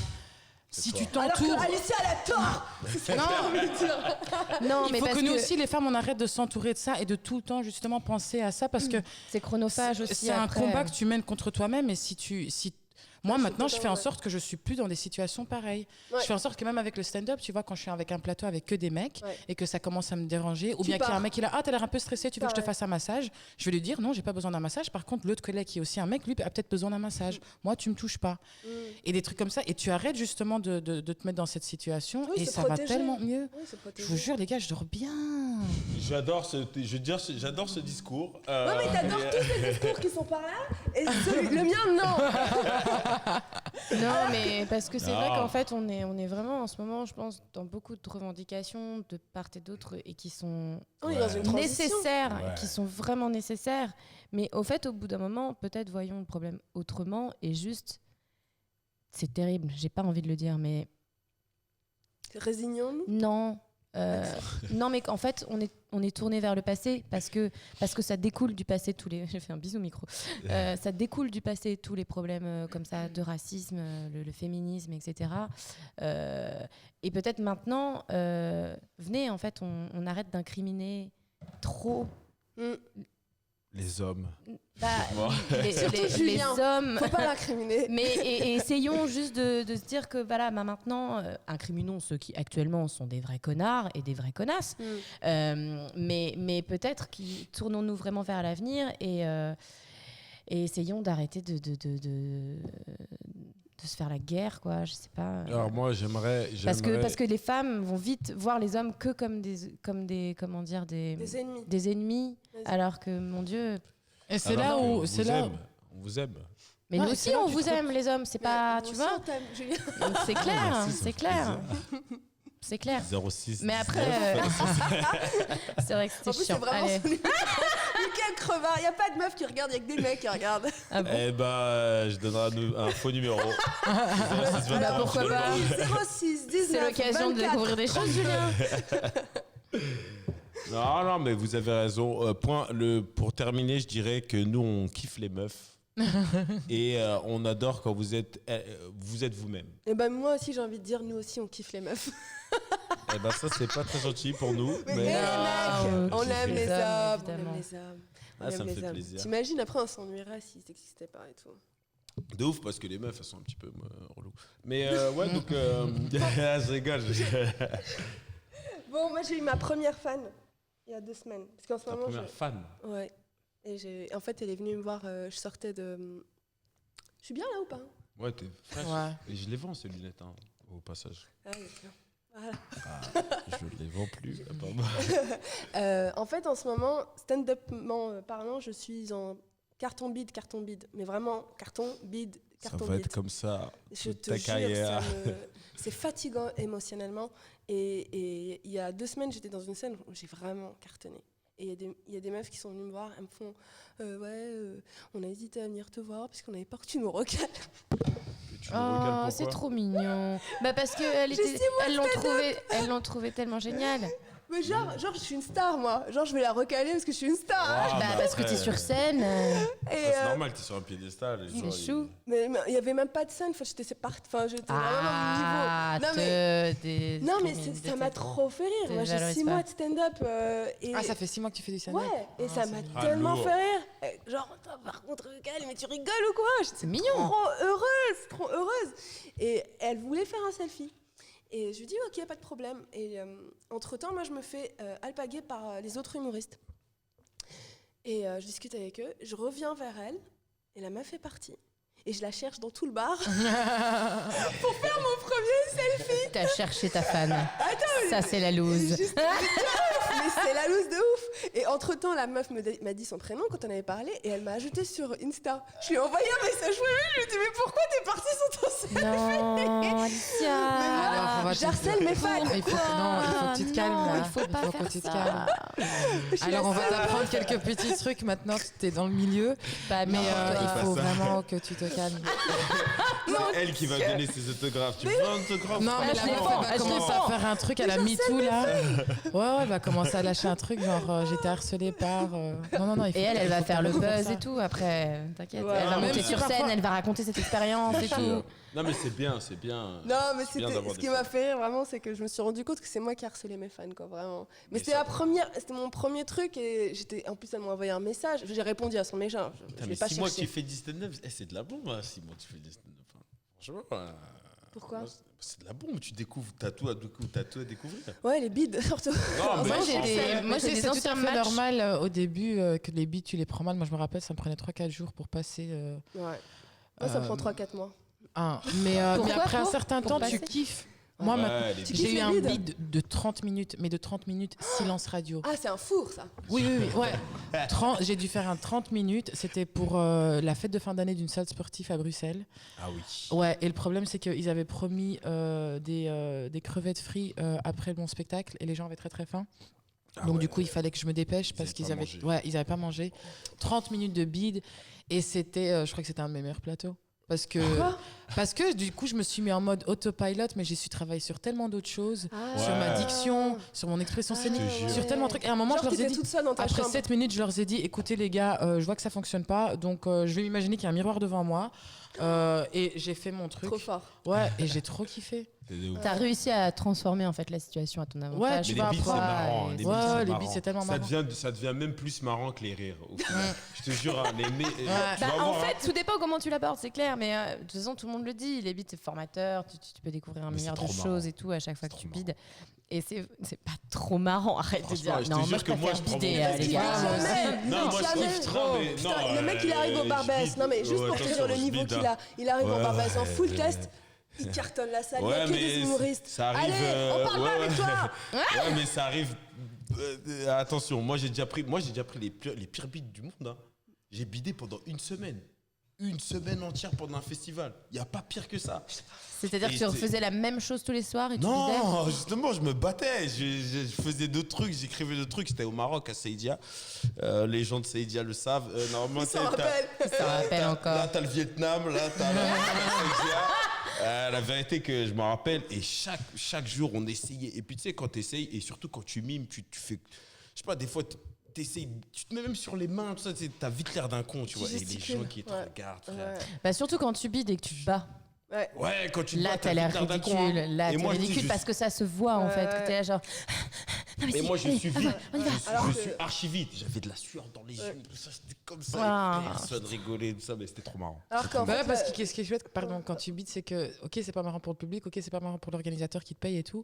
C'est Si toi. tu Alors t'entoures, que Alicia, elle a tort. C'est ça que j'ai envie de dire. Non, il mais faut parce que nous aussi, les femmes, on arrête de s'entourer de ça et de tout le temps justement penser à ça parce que c'est chronophage aussi. c'est un après. combat que tu mènes contre toi-même et si moi je suis maintenant je fais en totalement sorte que je suis plus dans des situations pareilles. Ouais. Je fais en sorte que même avec le stand-up, tu vois, quand je suis avec un plateau avec que des mecs Ouais. et que ça commence à me déranger, ou Tu bien qu'il y a un pars. mec qui est là, ah t'as l'air un peu stressé, tu veux que je te Pareil. fasse un massage, je vais lui dire non, j'ai pas besoin d'un massage. Par contre l'autre collègue qui est aussi un mec, lui a peut-être besoin d'un massage. Moi tu me touches pas. Et des trucs comme ça et tu arrêtes justement de te mettre dans cette situation Oui, et se ça protéger. va tellement mieux. Oui, c'est Je protégé. vous jure les gars, je dors bien. J'adore ce discours. Ouais, mais t'adores tous les discours qui sont par là, et le mien, non. Non, mais parce que c'est vrai Non. qu'en fait, on est vraiment en ce moment, je pense, dans beaucoup de revendications de part et d'autre et qui sont On est dans une transition. nécessaires, Ouais. qui sont vraiment nécessaires. Mais au fait, au bout d'un moment, peut-être voyons le problème autrement et juste, c'est terrible. J'ai pas envie de le dire, mais Résignons-nous. non. Non, mais en fait, on est tourné vers le passé parce que ça découle du passé tous les. J'ai fait un bisou au micro. Ça découle du passé tous les problèmes comme ça de racisme, le féminisme, etc. Et peut-être maintenant, venez, en fait, on arrête d'incriminer trop Mm. Les hommes. Bah, Moi. les Julien. hommes. Faut pas l'incriminer. Mais et essayons juste de se dire que voilà, bah maintenant, incriminons ceux qui actuellement sont des vrais connards et des vraies connasses. Mais peut-être tournons-nous vraiment vers l'avenir et essayons d'arrêter de se faire la guerre, quoi. Je sais pas. Alors moi, j'aimerais... Parce que les femmes vont vite voir les hommes que comme des comment dire Des ennemis. des ennemis, alors que mon Dieu. Et c'est là où. On vous aime. Mais Ouais, nous c'est aussi, là où on tu vous te aime, les hommes. C'est pas, tu vois. Julien. Donc, c'est clair, merci, ça c'est fait clair. C'est clair. 06. Mais après, c'est vrai que En c'était plus, c'est chiant. vraiment Allez. Quel crevard. Il n'y a pas de meuf qui regarde, il n'y a que des mecs qui regardent. Ah bon Eh ben, je donnerai un faux numéro. 06 Bah, pourquoi pas. 06 19 C'est l'occasion de 24. découvrir des choses, Julien. Non, mais vous avez raison. Pour terminer, je dirais que nous, on kiffe les meufs. Et on adore quand vous êtes vous-même. Et ben moi aussi, j'ai envie de dire, nous aussi, on kiffe les meufs. Eh ben ça, c'est pas très gentil pour nous. Mais Mais les mecs, on kiffe aime les les hommes, on évidemment. aime les hommes. On Ah, ça aime me les fait hommes. plaisir. T'imagines, après, on s'ennuierait s'ils n'existaient pas et tout. de ouf, parce que les meufs, elles sont un petit peu relou. Mais ouais, donc... je rigole. Bon, moi, j'ai eu ma première fan il y a 2 semaines. Parce qu'en ce Ta moment, première fan. Ouais. Et en fait, elle est venue me voir, je sortais de... Je suis bien là ou pas? Ouais, t'es fraîche. Ouais. Et je les vends, ces lunettes, hein, au passage. Ah, d'accord. Voilà. Je les vends plus, apparemment. En fait, en ce moment, stand-upment parlant, je suis en carton bide. Mais vraiment, carton bide. Ça va être comme ça Je toute te ta jure, carrière. c'est fatigant émotionnellement. Et il y a 2 semaines, j'étais dans une scène où j'ai vraiment cartonné. Et il y a des meufs qui sont venues me voir, elles me font on a hésité à venir te voir parce qu'on avait peur que tu nous recales. Et tu me Oh, regardes c'est pourquoi trop mignon. Bah parce que elles l'ont trouvé tellement génial. Mais genre, je suis une star, moi. Genre, je vais la recaler parce que je suis une star. Ah, Bah mais parce que après, t'es sur scène. Et, C'est normal, t'es sur un piédestal. les gens, C'est chou. mais il y avait même pas de scène. J'étais vraiment Ah, au niveau. Non, mais discrimine, ça m'a trop fait rire. Moi, j'ai dévalorise 6 pas. mois de stand-up. Et Ah, ça fait 6 mois que tu fais du stand-up. Ouais, et Ah, ça c'est m'a bien. tellement lourd. fait rire. Genre, toi, par contre, Gal, mais tu rigoles ou quoi? C'est mignon. Trop heureuse. Et elle voulait faire un selfie. Et je lui dis, ok, pas de problème. Et entre-temps, moi, je me fais alpaguer par les autres humoristes. Et je discute avec eux, je reviens vers elle, et la meuf est partie. Et je la cherche dans tout le bar pour faire mon premier selfie. T'as cherché ta fan. Ça c'est la loose. Juste- mais c'est la loose de ouf. Et entre-temps, la meuf m'a dit son prénom quand on avait parlé, et elle m'a ajouté sur Insta. Je lui ai envoyé un message, je lui ai dit, mais pourquoi t'es partie sur ton selfie? Non, Alicia. Alors, on va J'harcèle mes fans. Il faut que tu te calmes. Non, là. il faut pas que faire tu te ça. calmes. Alors, on va t'apprendre quelques petits trucs maintenant que tu es dans le milieu. Bah, Mais il faut ça. vraiment que tu te calmes. C'est elle qui va donner ses autographes. Tu veux un autographe? Non, mais je la les meuf, prends, elle va je les commencer à prends. faire un truc à la MeToo, là. Ouais, elle va commencer à lâcher un truc, genre j'étais harcelée par. Non, il faut Et elle va faut faire le pas faire buzz ça. et tout après. T'inquiète. Ouais. Elle va Même monter si sur parfois- scène, elle va raconter cette expérience et tout. Non, mais c'est bien, c'est bien. Non, mais C'est bien d'avoir ce des qui m'a fans. fait rire vraiment, c'est que je me suis rendu compte que c'est moi qui harcelais mes fans, quoi, vraiment. Mais c'était ça- c'était mon premier truc, et en plus, elle m'a envoyé un message. J'ai répondu à son message. Je Putain, l'ai mais pas 6 mois que cherché. tu fais du stand-up, c'est de la bombe, hein, 6 mois que tu fais du stand-up. Hein. Franchement. Pourquoi? C'est de la bombe, tu découvres, t'as tout à découvrir. Ouais, les bides, surtout. Non, mais Moi, j'ai en des- fait, moi, j'ai des c'est tout anciens à fait matchs. normal au début que les beats, tu les prends mal. Moi, je me rappelle, ça me prenait 3-4 jours pour passer. Ouais. Moi, ça me prend Euh, 3-4 mois. Mais Pourquoi, après un pour certain temps, tu passer kiffes. Ouais. Moi, ouais, maintenant, les Tu beats. kiffes j'ai eu les un bides beat de 30 minutes, mais de 30 minutes, silence radio. Ah, c'est un four, ça. Oui, ouais. J'ai dû faire un 30 minutes. C'était pour la fête de fin d'année d'une salle sportive à Bruxelles. Ah oui. Ouais, et le problème, c'est qu'ils avaient promis des crevettes frites après mon spectacle, et les gens avaient très très faim. Ah Donc ouais. du coup, il fallait que je me dépêche parce avaient qu'ils pas avaient, mangé. ils avaient pas mangé. 30 minutes de bide, et c'était, je crois que c'était un de mes meilleurs plateaux. Parce que, Quoi? Parce que du coup, je me suis mis en mode autopilot, mais j'ai su travailler sur tellement d'autres choses, sur ma diction, sur mon expression scénique, sur tellement de trucs. Et à un moment, Genre, je leur ai t'étais dit, toute seule dans ta après chambre. 7 minutes, je leur ai dit, écoutez les gars, je vois que ça fonctionne pas, donc je vais m'imaginer qu'il y a un miroir devant moi. Et j'ai fait mon truc. Trop fort. Ouais, et j'ai trop kiffé. T'as réussi à transformer en fait la situation à ton avantage. Ouais, Mais tu les vas beats, c'est après. marrant. Les beats, Ouais, c'est les marrant. beats, c'est tellement Ça marrant. ça devient même plus marrant que les rires. Au final. Je te jure, hein, tu Bah, vas en voir, hein. fait, tout dépend comment tu l'abordes, c'est clair. Mais de toute façon, tout le monde le dit. Les beats, c'est formateur. Tu peux découvrir un Mais milliard c'est de trop choses marrant. et tout à chaque fois que C'est tu trop bides. Et c'est pas trop marrant. Arrête de Franchement, dire. je te Non, jure moi je que moi, préfère je prends bider, mon- les Il gars. bide jamais. Non, moi, je Jamais. kiffe trop, mais Putain, non, le mec, il arrive au je Barbès. bide. Non, mais juste Ouais, pour te dire attention, le je niveau bide, qu'il a. Il arrive au Ouais, Barbès en full ouais. test. Il cartonne la salle. Il n'y Ouais, a que mais des humoristes. ça arrive, Allez, on parle pas avec toi. Ouais, mais ça arrive. Attention, moi j'ai déjà pris les pires beats du monde. Hein. J'ai bidé pendant une semaine. Une semaine entière pendant un festival. Il n'y a pas pire que ça. C'est-à-dire que Et tu c'est- refaisais la même chose tous les soirs et tu bidais. Non, justement, je me battais. Je faisais d'autres trucs, j'écrivais d'autres trucs. C'était au Maroc, à Saïdia. Les gens de Saïdia le savent. Normalement, Il s'en t'as- rappelle. Ça rappelle encore. Là, t'as le Vietnam, là, t'as la Saïdia. La vérité que je me rappelle, et chaque jour, on essayait. Et puis, tu sais, quand t'essayes, et surtout quand tu mimes, tu fais. Je sais pas, des fois, t'essayes, tu te mets même sur les mains, tout ça, t'as vite l'air d'un con, tu vois. Et les gesticules. gens qui te Ouais. regardent, frère. Ouais. Bah, surtout quand tu bides et que tu te bats. Ouais. Ouais, quand tu te Là, bats, t'as l'air vite d'un con, ridicule. hein. Là, Et t'es moi, je dis, ridicule je parce que ça se voit en fait. Que t'es là genre. Non, mais Et si, moi, je allez, suis on vite. va, on y va. Alors Je que- suis archi vite. J'avais de la sueur dans les yeux. Tout ça, c'était comme ça. Ah. Et personne rigolait, tout ça, mais c'était trop marrant. Alors qu'en Bah ouais, fait, parce que ce qui est chouette, pardon, quand tu bides, c'est que, ok, c'est pas marrant pour le public, ok, c'est pas marrant pour l'organisateur qui te paye et tout,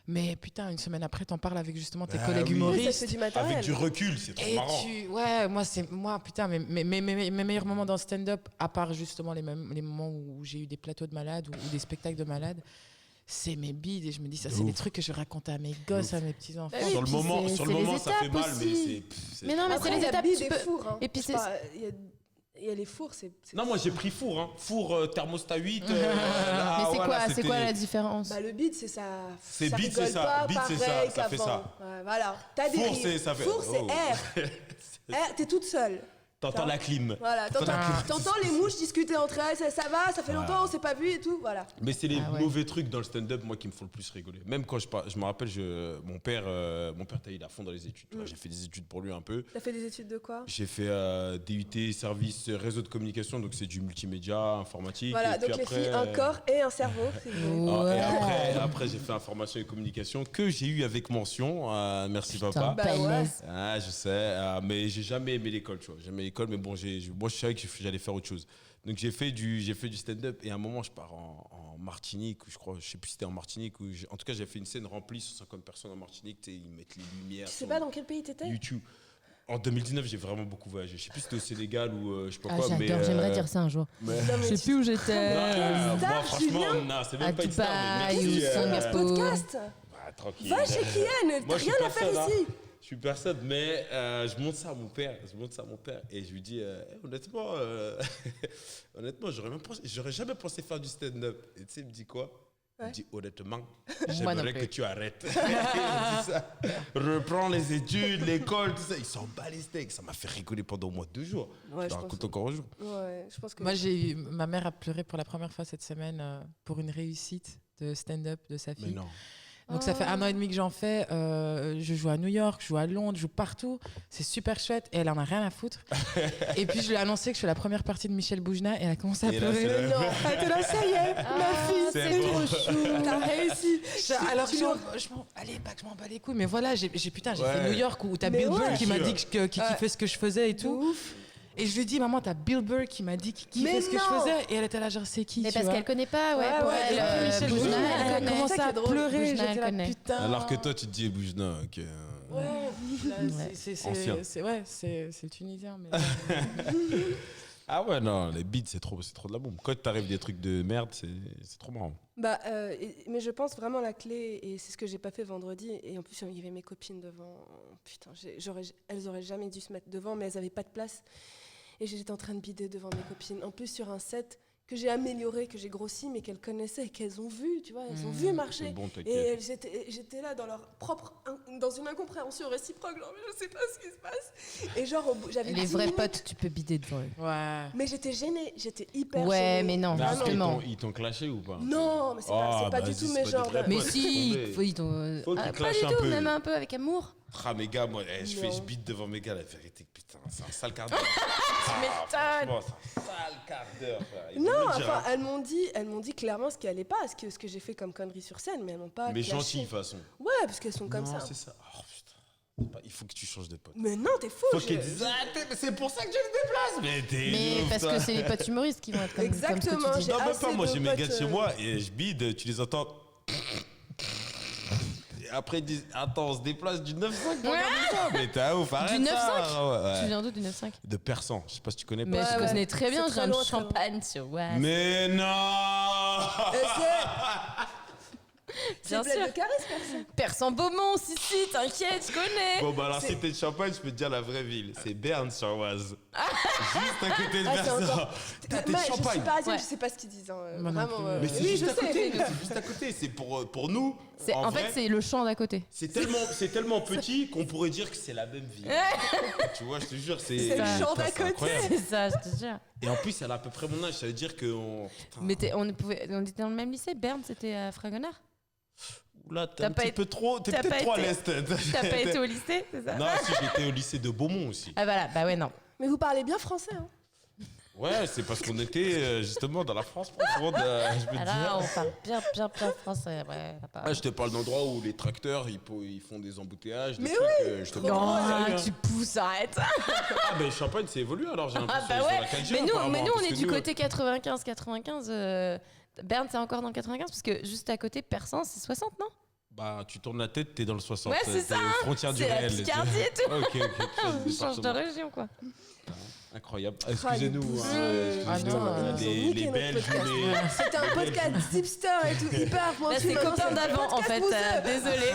mais putain, une semaine après, t'en parles avec justement tes Bah collègues oui. ça humoristes. fait du matériel. Avec du recul, c'est trop Et marrant. ouais, moi, putain, mes meilleurs moments dans le stand-up, à part justement les moments où j'ai eu des plateaux de malades ou des spectacles de malades, c'est mes bides et je me dis, ça, c'est des trucs que je raconte à mes gosses, à mes petits-enfants. Bah oui, Sur le puis moment, c'est- sur le c'est les moment ça fait étapes mal, mais aussi. c'est. Mais non, mais Après, c'est il les y a étapes. bide tu et peux- four. Hein. Et puis Je sais c'est- pas, il y a les fours, c'est. Non, moi j'ai pris four, hein. Four thermostat 8. Mais c'est quoi, c'est quoi la différence? Bah, le bide, c'est ça. C'est ça bide, c'est rigole ça. pas Bide, c'est pareil ça, ça fait qu'avant. ça. Ouais, voilà. T'as des Four, rires. c'est- ça fait- Four, c'est oh. air. Air, t'es toute seule. T'entends la clim. Voilà, t'entends les mouches discuter entre elles, ça va, ça fait longtemps, on s'est pas vu et tout, voilà. Mais c'est les Ah ouais. mauvais trucs dans le stand-up, moi, qui me font le plus rigoler. Même quand je me rappelle, mon père, il est à fond dans les études. Tu vois, j'ai fait des études pour lui un peu. T'as fait des études de quoi? J'ai fait DUT, service réseau de communication, donc c'est du multimédia, informatique. Voilà, et donc puis les après, filles, un corps et un cerveau. c'est bon. Et Ouais. après j'ai fait information et communication que j'ai eu avec mention. Merci Putain, papa. Bah ouais. Païnès. Ah, je sais, mais j'ai jamais aimé l'école, tu vois. Jamais l'école, mais bon, moi je savais que j'allais faire autre chose. Donc j'ai fait du stand-up et à un moment je pars en Martinique, ou je crois, je sais plus si c'était en Martinique, en tout cas j'ai fait une scène remplie, 150 personnes en Martinique, tu sais, ils mettent les lumières. Tu sais sur pas dans quel pays t'étais? YouTube. En 2019, j'ai vraiment beaucoup voyagé. Je sais plus si c'était au Sénégal ou je sais pas Ah, quoi, mais. j'adore, j'aimerais dire ça un jour. mais- Non, mais Je sais plus où j'étais. Moi, star, franchement, Julien non, c'est À même pas une star, mais Dubaï merci. ou Singapour. Podcast. Ah, tranquille. Va chez Kian, Moi, t'as je suis rien à faire personne, hein. ici. Je suis personne, mais je montre ça à mon père. Et je lui dis, honnêtement, honnêtement, j'aurais jamais pensé faire du stand-up. Et tu sais, il me dit quoi? Il me Ouais. dit, honnêtement, Moi non j'aimerais plus. que tu arrêtes. Il me dit ça. Reprends les études, l'école, tout ça. Il s'en bat les steaks. Ça m'a fait rigoler pendant au moins 2 jours. Ouais, je je le raconte pense. encore un jour. Ouais, je pense que. Moi, ma mère a pleuré pour la première fois cette semaine pour une réussite de stand-up de sa Mais fille. non. Donc ça fait 1 an et demi que j'en fais. Je joue à New York, je joue à Londres, je joue partout. C'est super chouette et elle en a rien à foutre. Et puis je lui ai annoncé que je fais la première partie de Michel Boujna et elle a commencé à Et là, pleurer. c'est Non, elle était là, ça y est, ma fille, C'est c'est bon. trop chou, t'as réussi. Alors Tu allez, pas que je m'en bats les couilles, mais voilà, j'ai Ouais. fait New York où t'as Mais Bill Burr ouais. qui m'a Sûr. dit qu'il kiffait ce que je faisais et de tout. ouf. Et je lui ai dit, maman, t'as Bill Burr qui m'a dit qu'il kiffait Mais ce que je non. faisais. Et elle était là, genre, c'est qui Mais tu parce vois. qu'elle connaît pas, ouais. Ouais, Pour ouais, elle, et Michel Boujna, Boujna, elle elle a connaît. commencé C'est ça à qui est drôle. pleurer. Boujna, J'étais elle là, connaît. putain. Alors que toi, tu te dis Boujna, ok. Ouais. Là, Ouais. Ancien. c'est le Tunisien. Mais... Ah ouais, non, les beats, c'est trop de la bombe. Quand t'arrives des trucs de merde, c'est trop marrant. Bah, mais je pense vraiment la clé, et c'est ce que j'ai pas fait vendredi, et en plus il y avait mes copines devant. Putain, elles auraient jamais dû se mettre devant, mais elles avaient pas de place. Et j'étais en train de bider devant mes copines. En plus, sur un set que j'ai amélioré, que j'ai grossi, mais qu'elles connaissaient et qu'elles ont vu, tu vois, elles ont vu C'est marcher. bon, Et t'inquiète. j'étais là dans une incompréhension réciproque, genre, je sais pas ce qui se passe. Et genre, j'avais Les 10 vrais minutes, potes, tu peux bider devant eux. Ouais. mais j'étais gênée, j'étais hyper Ouais, gênée. mais non, Mais après, justement. ils t'ont clashé ou pas? Non, mais c'est pas bah, du vas-y, tout c'est mes pas des genres. vrais de- Mais potes, si, laisse tomber. faut qu'ils pas clashent du un tout, peu. même un peu avec amour. Ah, mes gars, moi, je fais Non. je bite devant mes gars, la vérité, putain, c'est un sale quart d'heure. m'étonnes. Franchement, c'est un sale quart d'heure, frère. Ils Non, vont me le dire, enfin, hein. elles m'ont dit clairement ce qui allait pas, ce que j'ai fait comme connerie sur scène, mais elles m'ont pas Mais clashé. gentil, de toute façon. Ouais, parce qu'elles sont comme Non, ça. c'est ça. Oh, putain. C'est pas- Il faut que tu changes de pote. Mais non, t'es fou. Faut qu'ils disent, ah, mais c'est pour ça que je me déplace. Mais t'es Mais ouf, parce toi. que c'est les potes humoristes qui vont être comme Exactement, comme ce que tu dis. j'ai Non, même assez pas, moi de j'ai mes potes, gars de chez moi et je bide, tu les entends. Et après ils disent, attends, on se déplace du 9-5 pour regarder ça. Mais t'es ouf, arrête Du ça. 9-5? Ouais. Tu viens d'où du 9-5? De Persan, je sais pas si tu connais Mais Persan. je ouais. connais très bien, C'est j'ai très un loin, très loin. champagne sur Oise. Mais non. Et c'est Bien plein sûr. de charisme, personne. Persan Beaumont, si, t'inquiète, je connais. Bon bah alors C'est- si t'es de Champagne, je peux te dire la vraie ville, c'est Berne-sur-Oise. Juste à côté de Ah, c'est Persan. encore- T'es de Mais je suis Champagne. parisienne, Ouais. je sais pas ce qu'ils disent. Hein, Moi non vraiment. plus. Mais c'est oui, juste je à côté, sais. c'est juste à côté, c'est pour nous. En fait, vrai, c'est le champ d'à côté. c'est tellement petit qu'on pourrait dire que c'est la même ville. Tu vois, je te jure, c'est C'est le ça. champ Putain, d'à c'est côté. incroyable. C'est ça, je te jure. Et en plus, elle a à peu près mon âge, ça veut dire qu'on. Mais on était dans le même lycée. Berne, c'était à Fragonard. Oula, t'es T'as un pas petit été- peu trop. T'es t'as peut-être pas trop à été- l'est. T'as pas été au lycée, c'est ça? Non, si j'étais au lycée de Beaumont aussi. Ah voilà, bah ouais, non. Mais vous parlez bien français. Hein. Ouais, c'est parce qu'on était justement dans la France profonde, je peux te Ah là, dire. on parle bien français. Ouais, là, pas- Ah, je te parle d'endroits où les tracteurs ils font des embouteillages. Des Mais trucs, je te parle. Non, Sérieux, hein. tu pousses, arrête. Ah, ben Champagne, c'est évolué alors, j'ai l'impression. bah ils sont ouais. à la 4G, Mais nous, apparemment, on parce est que du nous, côté 95. Berne, c'est encore dans le 95 parce que juste à côté, Persan, c'est 60, non? Bah, tu tournes la tête, t'es dans le 60. Ouais, c'est t'es ça, aux frontières du C'est la réel. Picardie et tout. Ok, ok. On change de région, quoi. Incroyable. Excusez-nous. Ah, excusez-nous, non, les, ils ont niqué les notre Belges, podcast. les. C'était un podcast hipster et tout, hyper pointu. Là, c'est Maintenant, copain un d'avant, en podcast fait. bouseux. Désolé.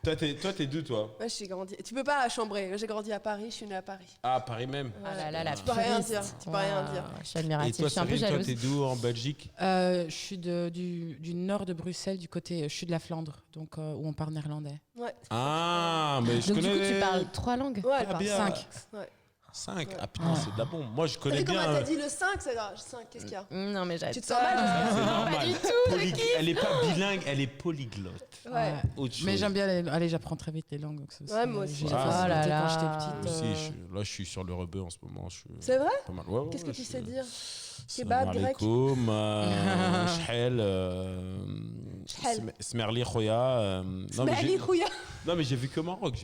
Toi, t'es d'où, toi? Moi, je suis grandi. Tu peux pas chambrer. J'ai grandi à Paris, je suis née à Paris. Ah, Paris même. Ah là là, la Tu peux rien puriste. dire, tu peux rien Waouh, dire. Je suis Et admirative, toi, je suis un peu Céline, toi, jalouse. t'es d'où en Belgique? Je suis du nord de Bruxelles, du côté. Je suis de la Flandre, donc où on parle néerlandais. Ouais. Ah, mais je Donc, du connais. coup, tu parles 3 langues? Ouais, elle Ah, parle bien. 5. 5. Ah putain, c'est de la bombe. Moi, je T'as connais vu comment bien. elle t'a dit le 5, c'est grave. 5, qu'est-ce qu'il y a Non, mais j'adore. Tu te sens mal C'est Pas normal. du tout, Elle est pas bilingue, elle est polyglotte. Ouais. Autre chose. Mais j'aime bien allez, j'apprends très vite les langues. Donc Ouais, moi aussi. J'ai Ah, la facilité oh là quand là. j'étais petite. Aussi, là, je suis sur le rebeu en ce moment. Je suis C'est vrai pas mal. Ouais, ouais, Qu'est-ce que ouais, tu je sais suis- dire Salam Kebab grec alaikum, shhel, Shhel. smerli khoya. Non, Mais mais Ali Khouya. j'ai vu que Maroc.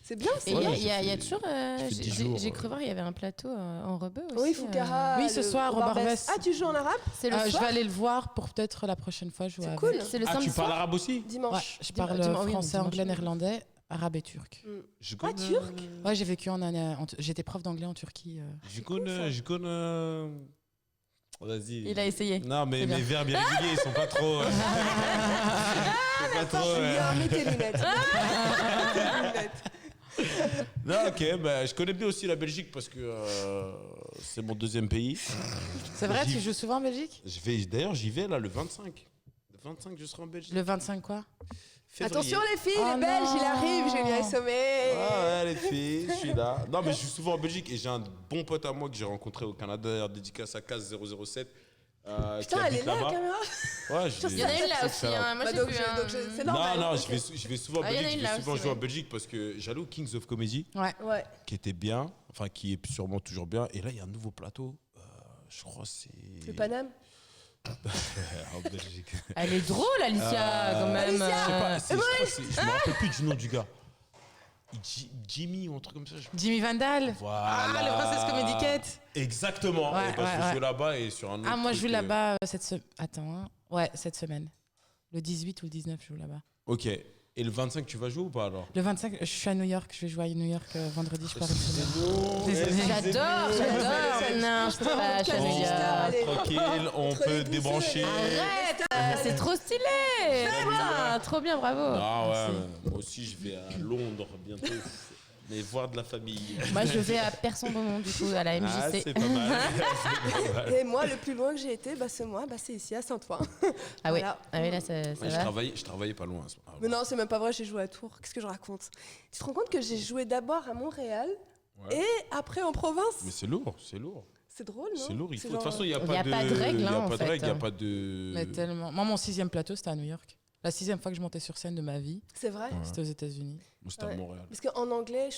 C'est bien Et ça. il y a- Ouais, il y, a j'ai fait- toujours. j'ai fait 10 jours, J'ai cru voir, il y avait un plateau en rebeu aussi. Oui, Foukara. Oui, ce soir, au Barbès. Ah, tu joues en arabe C'est le Je soir. vais aller le voir pour peut-être la prochaine fois jouer C'est avec. cool. C'est le Ah, samedi tu parles soir. arabe aussi? Ouais, Dimanche. je parle Dis-moi, oui, français, dimanche, anglais, oui. néerlandais, arabe et turc. Je Ah, turc Ouais, j'ai vécu j'étais prof d'anglais en Turquie. Je connais. Vas-y. Il a essayé. Non, mais C'est bien. mes verbes irréguliers, ils sont pas trop. Ils sont pas trop. Julien, mets tes lunettes. Mets tes lunettes. Non, ok, bah, je connais bien aussi la Belgique parce que c'est mon deuxième pays. C'est vrai, J'y- tu joues souvent en Belgique? D'ailleurs, j'y vais là le 25. Le 25, je serai en Belgique. Le 25 quoi? Février. Attention les filles, Oh les Belges, non. il arrive, Julien Sommet. Ah ouais, les filles, je suis là. Non, mais je suis souvent en Belgique et j'ai un bon pote à moi que j'ai rencontré au Canada, d'ailleurs, dédicace à Case 007. Putain, qui elle est habite là, la là-bas. caméra. Ouais, je Il y en a une là aussi. Hein. Moi, Bah, j'ai donc, vu je- un- donc je- c'est normal. Non, ok. je vais souvent en Ah, il y en a Belgique. une Je vais là souvent aussi, jouer en ouais. Belgique parce que j'allais au Kings of Comedy, Ouais. Ouais. qui était bien, enfin qui est sûrement toujours bien. Et là, il y a un nouveau plateau. Je crois que c'est. C'est Paname. en Belgique. Elle est drôle, Alicia, quand même. Alicia Je sais pas, je crois que je me rappelle plus du nom du gars. Jimmy ou un truc comme ça. Jimmy Vandal. Voilà. Ah, le Princess Comedy Cat. Exactement. Ouais, Et parce que ouais, je joue là-bas et sur un autre. Ah, moi, je truc, joue là-bas cette semaine. Attends, hein. Ouais, cette semaine. Le 18 ou le 19, je joue là-bas. Ok. Et le 25, tu vas jouer ou pas alors? Le 25, je suis à New York. Je vais jouer à New York vendredi, je pars une semaine. Excusez-nous. J'adore. Non, je peux pas, je suis à New Bon, York. allez. Tranquille, on Entre peut les débrancher. Arrête, c'est trop stylé. Putain, trop bien, bravo. Ah ouais, Merci. moi aussi je vais à Londres bientôt. Mais voir de la famille. Moi, je vais à Persan-Beaumont, du coup, à la MJC. Ah, c'est pas mal. C'est pas mal. Et moi, le plus loin que j'ai été, ce mois, c'est ici, à Saint-Ouen. Ah ouais, Voilà. ah ouais, là, ça Ouais, va. je travaillais pas loin. Mais non, c'est même pas vrai, j'ai joué à Tours. Qu'est-ce que je raconte? Tu te rends compte que j'ai joué d'abord à Montréal Ouais. et après en province? Mais c'est lourd, c'est lourd. C'est drôle, non? C'est lourd. De C'est toute genre- façon, il n'y a Il y pas a de pas de règle, il y a hein, pas en de règle, il n'y a fait. pas de. Mais tellement. Moi, mon 6e plateau, c'était à New York. La 6e fois que je montais sur scène de ma vie, C'est vrai? Ouais. c'était aux États-Unis. Moi, c'était à Ouais. Montréal. Parce qu'en anglais,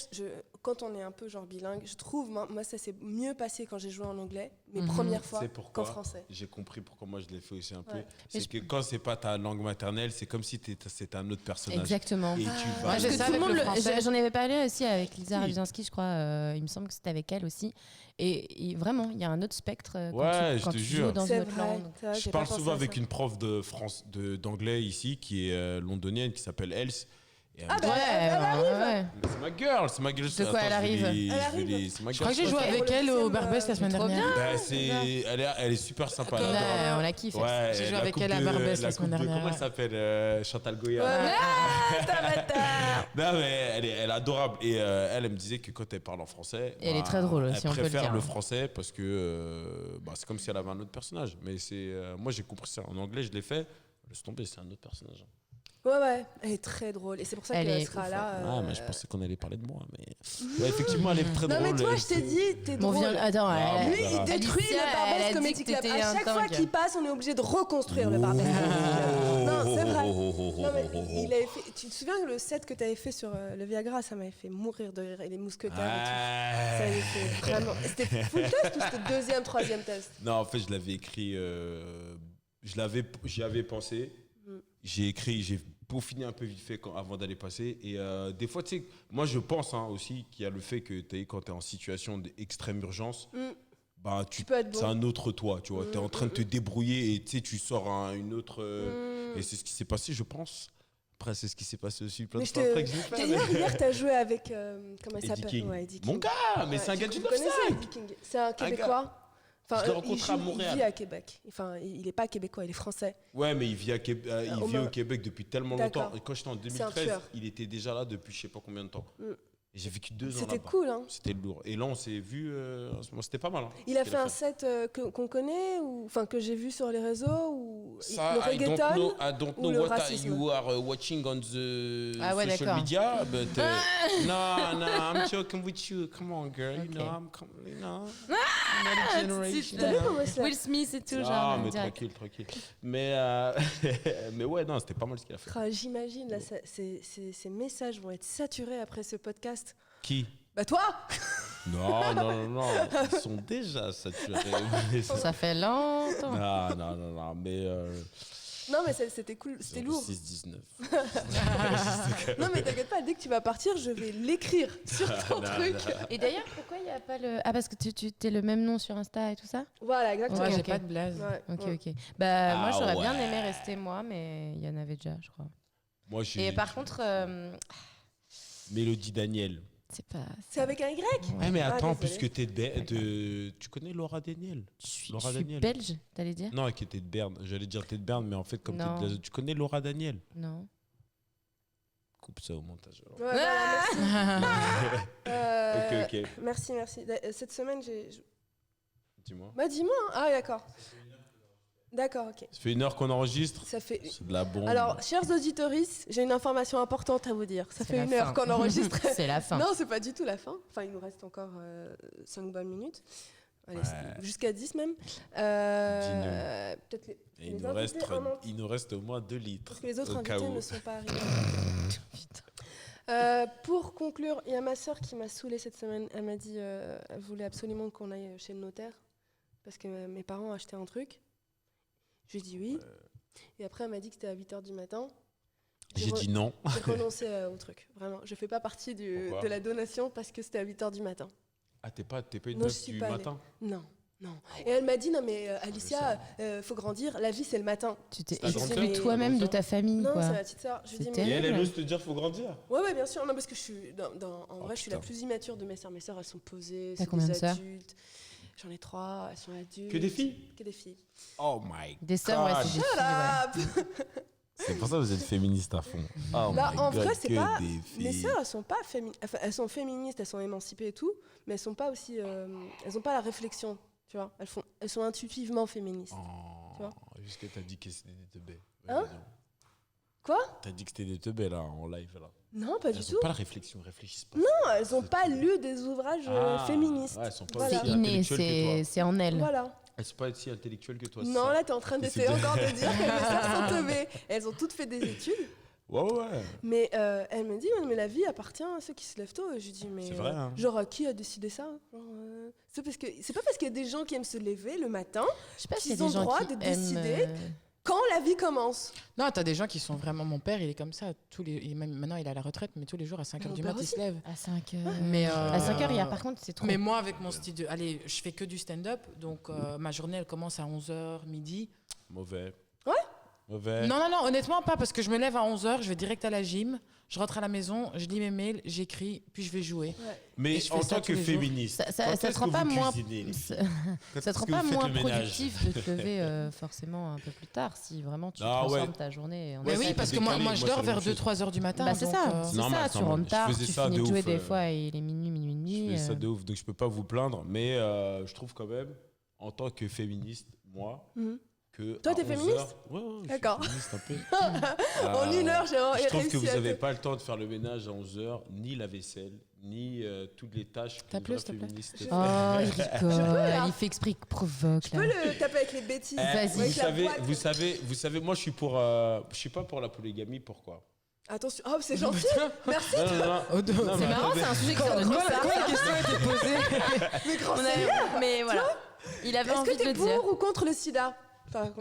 quand on est un peu genre bilingue, je trouve, moi ça s'est mieux passé quand j'ai joué en anglais, mes Mhm. premières fois, C'est qu'en pourquoi français. j'ai compris pourquoi moi je l'ai fait aussi un peu. Ouais. C'est Mais que quand c'est pas ta langue maternelle, c'est comme si c'était un autre personnage. Exactement. Et tu Moi, vas. j'ai Parce que ça tout le avec monde, le français. j'en avais parlé aussi avec Lisa Oui. Rabizinski, je crois. Il me semble que c'était avec elle aussi. Et vraiment, il y a un autre spectre quand Ouais, tu, je quand te tu jure. joues dans C'est une autre vrai, langue. c'est vrai, Je j'ai parle pas pensé souvent à avec ça. une prof d'anglais ici qui est londonienne qui s'appelle Els. Et elle me dit, bah, elle arrive. ouais. mais c'est ma gueule. De quoi elle arrive Elle arrive. C'est ma Je crois que gueule. j'ai joué Ok. avec Pour le elle au deuxième, Barbès la semaine trop dernière. Bah, elle est super sympa. elle Comme, adore. Ouais, on la kiffe. Ouais, J'ai joué la avec coupe elle à de- Barbès la coupe semaine de- dernière. Comment elle s'appelle Chantal Goya. Ouais. Ah, Non, mais elle est adorable. Et elle me disait que quand elle parle en français, Elle est très drôle aussi, elle on peut le préfère dire. le français parce que c'est comme si elle avait un autre personnage. Mais moi, j'ai compris ça en anglais, je l'ai fait. Laisse tomber, c'est un autre personnage. Ouais, elle est très drôle. Et c'est pour ça Elle qu'elle est sera ouf, là. Ah, mais je pensais qu'on allait parler de moi. Mais ouais, effectivement, elle est très Non, drôle. mais toi, elle, je t'ai c'est- dit, t'es Bon, drôle. attends, Ah, elle- Lui, il Alicia, détruit elle le a Barbès dit Comedy que Club. t'étais À un chaque fois tank. qu'il passe, on est obligé de reconstruire le Barbès Comedy Club. Non, c'est vrai. Non, mais il avait fait... Tu te souviens que le set que tu avais fait sur le Viagra, ça m'avait fait mourir de rire. Et les mousquetaires et tout. Ça avait fait vraiment. C'était full test ou c'était deuxième, troisième test? Non, en fait, je l'avais écrit. J'y avais pensé. J'ai écrit, j'ai peaufiné un peu vite fait avant d'aller passer. Et des fois, tu sais, moi, je pense aussi qu'il y a le fait que quand tu es en situation d'extrême urgence, bah, Tu peux être bon. c'est un autre toi, tu vois. Tu es en train de te débrouiller et tu sais, tu sors une autre. Et c'est ce qui s'est passé, je pense. Après, c'est ce qui s'est passé aussi plein de Mais fois après que j'ai fait. D'ailleurs, hier, t'as joué avec. Comment il Eddie s'appelle? King. Ouais, Eddie King. Mon gars, mais c'est un gars du Vous connaissez 9-5. Eddie King? C'est un Québécois. Enfin, Je l'ai rencontré à Montréal. Il vit à Québec. Enfin, il n'est pas québécois, il est français. Ouais, mais il vit, il vit au Québec depuis tellement D'accord. longtemps. Et quand j'étais en C'est un 2013, tueur. il était déjà là depuis je sais pas combien de temps. Et j'ai vécu 2 ans C'était là-bas. cool, hein. C'était lourd. Et là, on s'est vu. C'était pas mal. Hein, Il a ce fait un qu'il set qu'on connaît, ou enfin que j'ai vu sur les réseaux, ou Ça, le I don't reggaeton. know le what racisme. you are watching on the Ah ouais, social d'accord. media, but no, I'm joking with you. Come on, girl. Ok. You know, another generation. T'as vu comment c'est? Will Smith et tout, Ah, genre. mais direct. tranquille. Mais, mais ouais, non, c'était pas mal ce qu'il a fait. Ah, j'imagine, là, ces messages vont être saturés après ce podcast. Qui? Bah toi. Non. Ils sont déjà saturés. Mais Ça fait longtemps. Non, mais. Non, mais c'était cool, c'était lourd. 6-19. Non, mais t'inquiète pas, dès que tu vas partir, je vais l'écrire sur ton Non, truc. Et d'ailleurs, pourquoi il n'y a pas le. Ah, parce que tu t'es le même nom sur Insta et tout ça? Voilà, exactement. Moi, Ouais, j'ai ok. pas de blaze. Ouais, Ok, ouais. ok. Bah, moi, Ah j'aurais bien ouais. aimé rester moi, mais il y en avait déjà, je crois. Moi, j'ai. Et par contre, Mélodie Daniel. c'est pas. C'est avec un Y? Ouais, mais Ah, attends, désolé. puisque t'es tu connais Laura Daniel? Je Laura suis Daniel. belge, t'allais dire? Non, qui était de Berne. J'allais dire t'es de Berne, mais en fait, comme Non. t'es de tu connais Laura Daniel? Non. Coupe ça au montage. Alors. Ouais, voilà, merci. Ok. Merci. Cette semaine, Dis-moi. Bah, dis-moi. Hein. Ah, d'accord. D'accord, ok. Ça fait 1 heure qu'on enregistre. Ça fait. C'est de la bombe. Alors, chers auditoristes, j'ai une information importante à vous dire. Ça C'est fait la 1 heure fin. qu'on enregistre. C'est la fin. Non, c'est pas du tout la fin. Enfin, il nous reste encore 5 bonnes minutes. Allez, jusqu'à 10 même. Peut-être les. Et les invités en entier. il nous reste au moins 2 litres. Parce que les autres au cas invités où. ne sont pas arrivés. Pour conclure, il y a ma soeur qui m'a saoulée cette semaine. Elle m'a dit elle voulait absolument qu'on aille chez le notaire parce que mes parents achetaient un truc. Je lui ai dit oui. Et après, elle m'a dit que c'était à 8h du matin. J'ai dit non. J'ai renoncé au truc. Vraiment, je fais pas partie Pourquoi de la donation parce que c'était à 8h du matin. Ah, t'es pas une Non, je meuf suis du pas allée. matin? Non. Et elle m'a dit non mais Alicia, faut grandir. La vie c'est le matin. Tu t'es C'est ta grande exclu sœur toi-même de ta famille, Non, quoi. c'est ma petite sœur. Je lui dis C'était- mais... Et elle Ouais. ose te dire faut grandir. Ouais, bien sûr. Non, parce que je suis en vrai, je suis la putain. plus immature de mes sœurs. Mes sœurs, elles sont posées. T'as C'est combien des de sœurs? adultes. J'en ai 3. Elles sont adultes. Que des filles? Que des filles. Oh my Des sœurs, ouais, God. c'est des Shut filles, ouais. up. C'est pour ça que vous êtes féministe à fond. Oh Bah, my en God, vrai, c'est que pas. des Mes filles. sœurs, elles sont pas enfin, elles sont féministes, elles sont émancipées et tout, mais elles sont pas aussi. Elles ont pas la réflexion, tu vois. Elles sont intuitivement féministes. Oh, Tu vois. jusqu'à t'as dit que c'était des teubés. Hein vas-y. Quoi? T'as dit que c'était des teubés là, en live là. Non, pas du Elles tout. ont pas la réflexion, réfléchissent pas. Non, elles ont pas lu des ouvrages féministes. Ouais, elles sont pas Voilà. aussi C'est inné, intellectuelles que toi. c'est en elle. Voilà. Elles sont pas aussi intellectuelles que toi. c'est Non, ça. là, t'es en train d'essayer c'est encore de dire que mes sœurs sont teubées. Elles ont toutes fait des études, Ouais. mais elle me dit, mais la vie appartient à ceux qui se lèvent tôt. Et je lui dis, mais C'est vrai, hein. genre, qui a décidé ça? Genre, c'est pas parce qu'il y a des gens qui aiment se lever le matin Je sais pas s'il y a qu'ils des ont gens le droit qui de aiment, décider quand la vie commence. Non, t'as des gens qui sont vraiment. Mon père, il est comme ça. Même maintenant, il est à la retraite, mais tous les jours à 5h Mon du père mat, il aussi. se lève. à 5 heures. Mais, À 5 heures, hier, par contre, c'est trop. Mais moi, avec mon style de. Allez, je fais que du stand-up, donc ma journée, elle commence à 11h, midi. Mauvais. Ouais. Mauvais. Non, honnêtement, pas, parce que je me lève à 11h, je vais direct à la gym, je rentre à la maison, je lis mes mails, j'écris, puis je vais jouer. Mais Et je fais en ça tant tous que les jours. féministe, Ça quand te est-ce rend que pas vous moins. cuisinez, les filles Ça Quand te rend est-ce que pas vous faites moins le ménage productif de te lever forcément un peu plus tard si vraiment tu Ah ouais. transformes ta journée en Mais Ouais, oui, c'est parce que décalé, moi, je moi, dors c'est la vers même chose. 2-3 heures du matin. Bah c'est donc, ça, c'est normal, ça, c'est tu normal. rentres Je tard, faisais tu ça finis de de jouer ouf, des fois et il est minuit et Je demi. fais ça de ouf, donc je peux pas vous plaindre, mais je trouve quand même, en tant que féministe, moi, Mhm. que. Toi, à t'es 11 féministe heures- Ouais, je suis D'accord. féministe un peu. En une heure, j'ai Je trouve réussi que vous à n'avez te- pas le temps de faire le ménage à 11h, ni la vaisselle, ni toutes les tâches T'as qu'une plus, vraie s'il te plaît féministe Je- fait. Oh, il rigole, là. il fait exprès qu'il provoque. Je peux là. le taper avec les bêtises. Vas-y. Vous Avec la savez, boîte. vous savez, moi je suis pour, je suis pas pour la polygamie. Pourquoi Attention, oh, c'est gentil. Merci. Non, non, non. Oh, de- Non, C'est mais marrant, attendez. c'est un sujet qui sort de nulle part. Quand la question a été posée. Mais grand On sérieux. a- Mais voilà, il avait Est-ce envie que de le t'es dire. pour ou contre le sida? Enfin,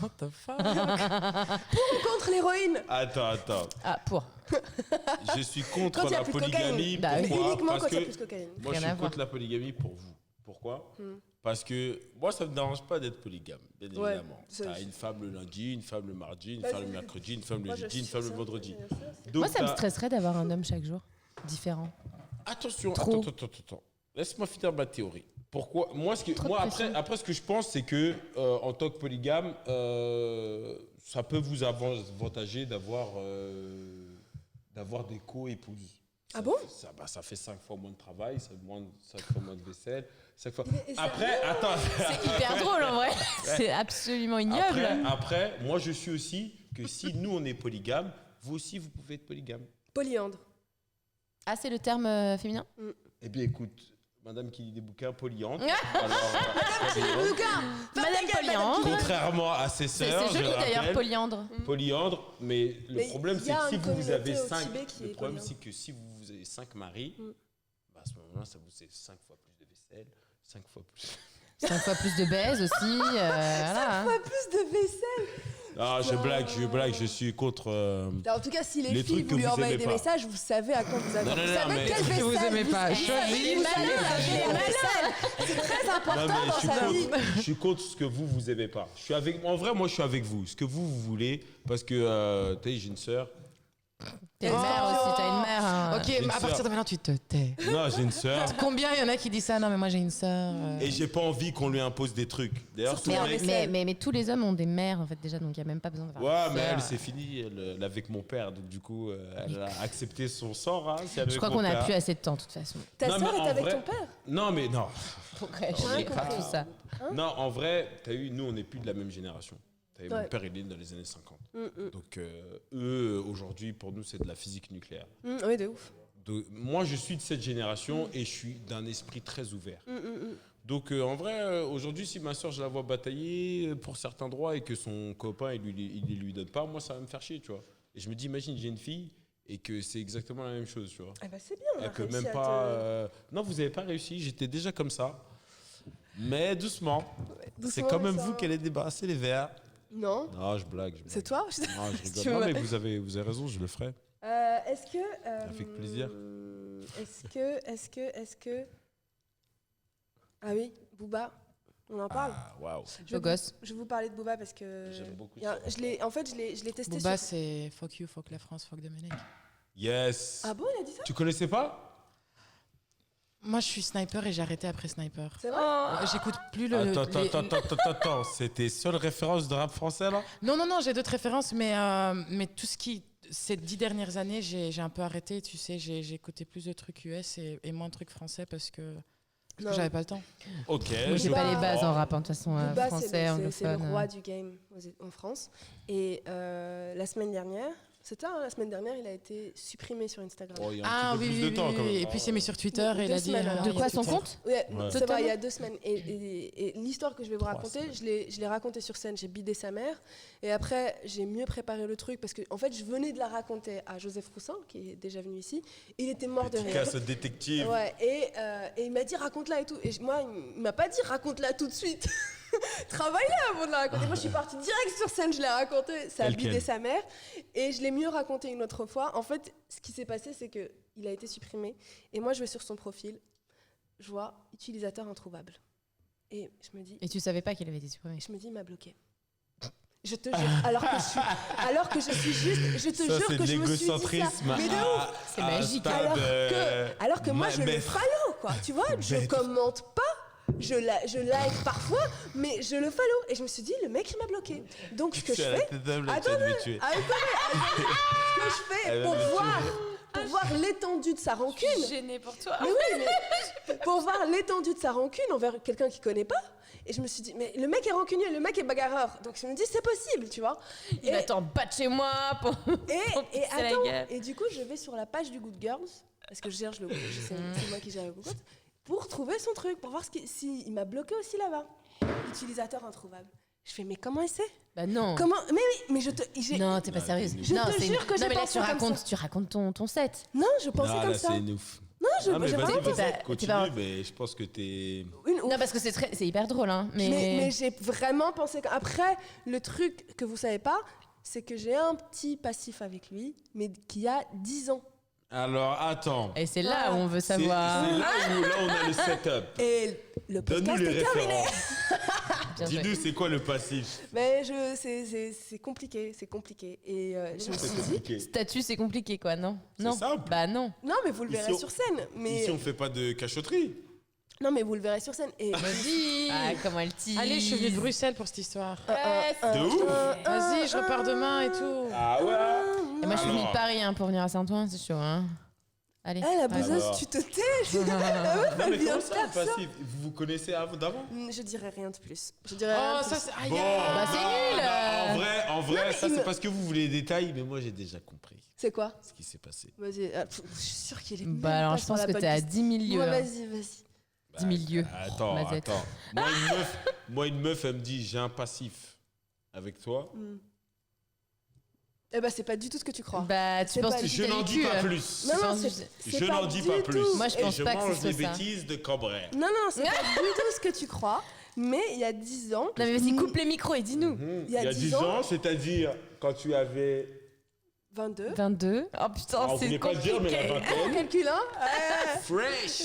What the fuck? ou contre l'héroïne? Attends. Ah, pour. Je suis contre Quand il y a la plus de polygamie. cocaïne. Bah oui. Mais Pourquoi uniquement Parce quand il y a que plus de cocaïne. moi je Rien à suis voir. contre la polygamie pour vous. Pourquoi Hmm. Parce que moi ça me dérange pas d'être polygame, bien Ouais, évidemment. c'est- T'as une femme le lundi, une femme le mardi, une Bah, femme le c'est- mercredi, une femme le Moi, je jeudi, une suis femme le ça, vendredi. c'est ça. Donc, Moi, ça me t'as- stresserait d'avoir un homme chaque jour, différent. Attention, Trop. attends. Laisse-moi finir ma théorie. Pourquoi Moi, Trop de moi pression. après, ce que je pense, c'est que en tant que polygame, ça peut vous avantager d'avoir des co-épouses. Ah Ça bon fait- ça fait 5 fois moins de travail, 5 fois moins de vaisselle. 5 fois... Et ça- Après, attends. C'est hyper drôle en vrai. C'est absolument ignoble. Après, moi, je suis aussi que si nous, on est polygame, vous aussi, vous pouvez être polygame. Polyandre. Ah, c'est le terme féminin. Eh bien, écoute, madame qui lit des bouquins, polyandre. Ah Alors, Madame Polyandre. contrairement à ses C'est sœurs, je joli le d'ailleurs, rappelle, polyandre. polyandre, mais le Mais problème il y c'est a que si une vous avez communauté au 5, Tibet qui le est problème polyandre. c'est que si vous avez 5 maris, bah, à ce moment-là ça vous fait 5 fois plus de vaisselle, 5 fois plus. 5 fois plus de baise aussi. Voilà. Pas plus de vaisselle. Ah, je blague, je suis contre. En tout cas, si les Les filles trucs que vous lui vous envoyez aimez des pas. messages, vous savez à quoi vous avez. Non, non, Vous non, savez mais- quelle Que vaisselle vous aimez pas. aimez. Choisis. Vous savez la vaisselle. C'est très important Non, mais dans sa vie. je suis contre ce que vous aimez pas. Je suis avec, en vrai, moi je suis avec vous. Ce que vous voulez, parce que tu sais, j'ai une sœur. T'as une mère aussi, t'as une mère. hein. Ok, J'ai une à partir sœur. de maintenant, tu te tais. Non, j'ai une sœur. Combien il y en a qui disent ça? Non, mais moi j'ai une sœur. Et j'ai pas envie qu'on lui impose des trucs. D'ailleurs, Surtout tous la les- vaisselle. Mais tous les hommes ont des mères en fait déjà, donc il n'y a même pas besoin de faire. Ouais, mais elle, c'est fini. Elle est avec mon père. Donc, du coup, elle a accepté son sort. Hein, si elle est Je avec crois mon qu'on n'a père. plus assez de temps de toute façon. Ta Non, sœur mais est en avec vrai- ton père. Non, mais non. Ouais, j'ai rien pas compris. tout ça. Non, en vrai, t'as eu, nous, on n'est plus de la même génération. T'as eu, Ouais. Mon père, il est né dans les années 50. Mm. Donc, eux, aujourd'hui, pour nous, c'est de la physique nucléaire. Oui, de ouf. Donc, moi, je suis de cette génération et je suis d'un esprit très ouvert. Mm. Donc, en vrai, aujourd'hui, si ma soeur, je la vois batailler pour certains droits et que son copain, il lui donne pas, moi, ça va me faire chier, tu vois. Et je me dis, imagine, j'ai une fille et que c'est exactement la même chose, tu vois. Ah bah c'est bien. On a Elle peut réussi même à pas. te- Non, vous n'avez pas réussi, j'étais déjà comme ça. Mais doucement. C'est Doucement, quand même ça. vous qui allez débarrasser les verres. Non. Non, je blague. C'est toi. Non, je rigole. Tu Non, vois. mais vous avez raison, je le ferai. Est-ce que. Avec plaisir. Est-ce que. Ah oui, Booba. On en parle. Ah, waouh. Je vais Beau gosse. Je vais vous parler de Booba parce que. J'aime beaucoup il y a- ça. En fait, je l'ai testé Booba, sur. c'est fuck you, fuck la France, fuck Domenech. Yes. Ah bon, il a dit ça? Tu connaissais pas Moi, je suis Sniper et j'ai arrêté après Sniper. C'est vrai. J'écoute plus le. Attends, c'est tes seules références de rap français là? Non, j'ai d'autres références, mais tout ce qui. Ces 10 dernières années, j'ai un peu arrêté, tu sais, j'ai écouté plus de trucs US et moins de trucs français parce que j'avais pas le temps. Ok. Moi, j'ai pas les bases Ouais. en rap, hein, de toute façon, Booba, français, c'est le anglophone. roi du game en France. Et la semaine dernière, la semaine dernière, il a été supprimé sur Instagram. Oh, il y a un Ah petit peu oui, plus de temps quand même. Et puis c'est mis sur Twitter et il a dit. semaines, De quoi, son compte? Ouais, Ouais. c'est vrai, il y a 2 semaines. Et l'histoire que je vais vous raconter, je l'ai racontée sur scène. J'ai bidé sa mère. Et après, j'ai mieux préparé le truc parce que, en fait, je venais de la raconter à Joseph Roussin, qui est déjà venu ici. Il était mort de rire. Casse détective. Ouais, et il m'a dit raconte-la et tout. Et moi, il m'a pas dit raconte-la tout de suite. Travaille-la avant de la raconter. Moi, je suis partie direct sur scène, je l'ai raconté. Ça a Tel bidé quel. sa mère. Et je l'ai mieux raconté une autre fois. En fait, ce qui s'est passé, c'est qu'il a été supprimé. Et moi, je vais sur son profil. Je vois utilisateur introuvable. Et je me dis, Et tu savais pas qu'il avait été supprimé? il m'a bloqué. Je te jure, alors que je suis juste, je te Ça, jure c'est que de je me suis dit ça. l'égocentrisme. Mais de ouf. C'est magique. Alors que moi, je le maître. follow, quoi. Tu vois, je Maître. commente pas, je like parfois, mais je le follow. Et je me suis dit, le mec, il m'a bloqué. Donc, ce que je fais, Attendez. ce que je fais pour voir l'étendue de sa rancune. Gênée pour toi. Mais oui, mais pour voir l'étendue de sa rancune envers quelqu'un qu'il connaît pas. Et je me suis dit, mais le mec est rancunier, le mec est bagarreur. Donc je me dis, c'est possible, tu vois. Il va t'en battre chez moi pour. Et pisser la attends, gueule. et du coup, je vais sur la page du Good Girls, parce que je cherche c'est moi qui gère le Good Girls, pour trouver son truc, pour voir si il m'a bloqué aussi là-bas. Utilisateur introuvable. Je fais, mais comment il sait? Bah non. Comment? Mais oui, mais je te. Non, t'es pas sérieuse. Je non, te c'est- jure que j'ai non, mais là, pensé tu comme racontes, ça. tu racontes ton set. Non, je pensais Ah, comme là, ça. c'est une ouf. Non, Ah, mais j'ai vas-y, vraiment vas-y, pensé. continue, mais je pense que t'es... Non, parce que c'est hyper drôle, hein. Mais j'ai vraiment pensé. Après, le truc que vous savez pas, c'est que j'ai un petit passif avec lui, mais qui a 10 ans. Alors, attends. Et c'est là où on veut savoir. C'est là où on a le setup. Et le Donne-nous podcast les est terminé. références. Bien joué. Dis-nous, c'est quoi le passif? Mais c'est compliqué, c'est compliqué. Et je me C'est suis dit. compliqué. Statut, c'est compliqué, quoi, non? C'est Non. simple. Bah non. Non, mais vous le verrez Ici, sur scène. Mais Ici, on fait pas de cachotterie. non, mais vous le verrez sur scène. Et Vas-y. Ah, comment elle tease. Allez, je suis venue de Bruxelles pour cette histoire. De ouf. Vas-y, je repars demain et tout. Ah ouais. Et moi, je suis venue de Alors. Paris hein, pour venir à Saint-Ouen, c'est chaud, hein. Allez. Ah, la bravo. bouseuse, Alors. tu te tais. Non, mais vient comment de ça, faire le ça. passif? Vous vous connaissez d'avant? Je dirais rien de plus. Je dirais Oh, rien de ça plus. c'est. Aïe, Bon, aïe. Bah, c'est nul. En vrai, mais ça il c'est me- parce que vous voulez les détails, mais moi j'ai déjà compris C'est quoi? ce qui s'est passé. Vas-y. Je suis sûre qu'il est. Bah même alors, pas je sur pense la que bonne t'es à piste. 10 000 lieues. Ouais, hein. vas-y. 10 000 lieues. Attends, Mazette. attends. Moi, une meuf, elle me dit j'ai un passif avec toi. Eh ben, c'est pas du tout ce que tu crois. Bah, tu C'est penses pas que du Je t'as n'en vécu, dis pas plus. Non, non, pense- c'est Je pas n'en dis du pas tout. plus. Moi, je Et pense je pas que mange ce des soit ça. bêtises de Cambrai. Non, c'est pas du tout ce que tu crois. Mais il y a 10 ans. Non, mais vas-y, coupe les micros et dis-nous. Il y a 10 ans, c'est-à-dire quand tu avais. 22. 22. Oh putain, Alors, vous c'est voulez pas le dire, mais la compliqué. vingtaine. Calcul, hein. Fresh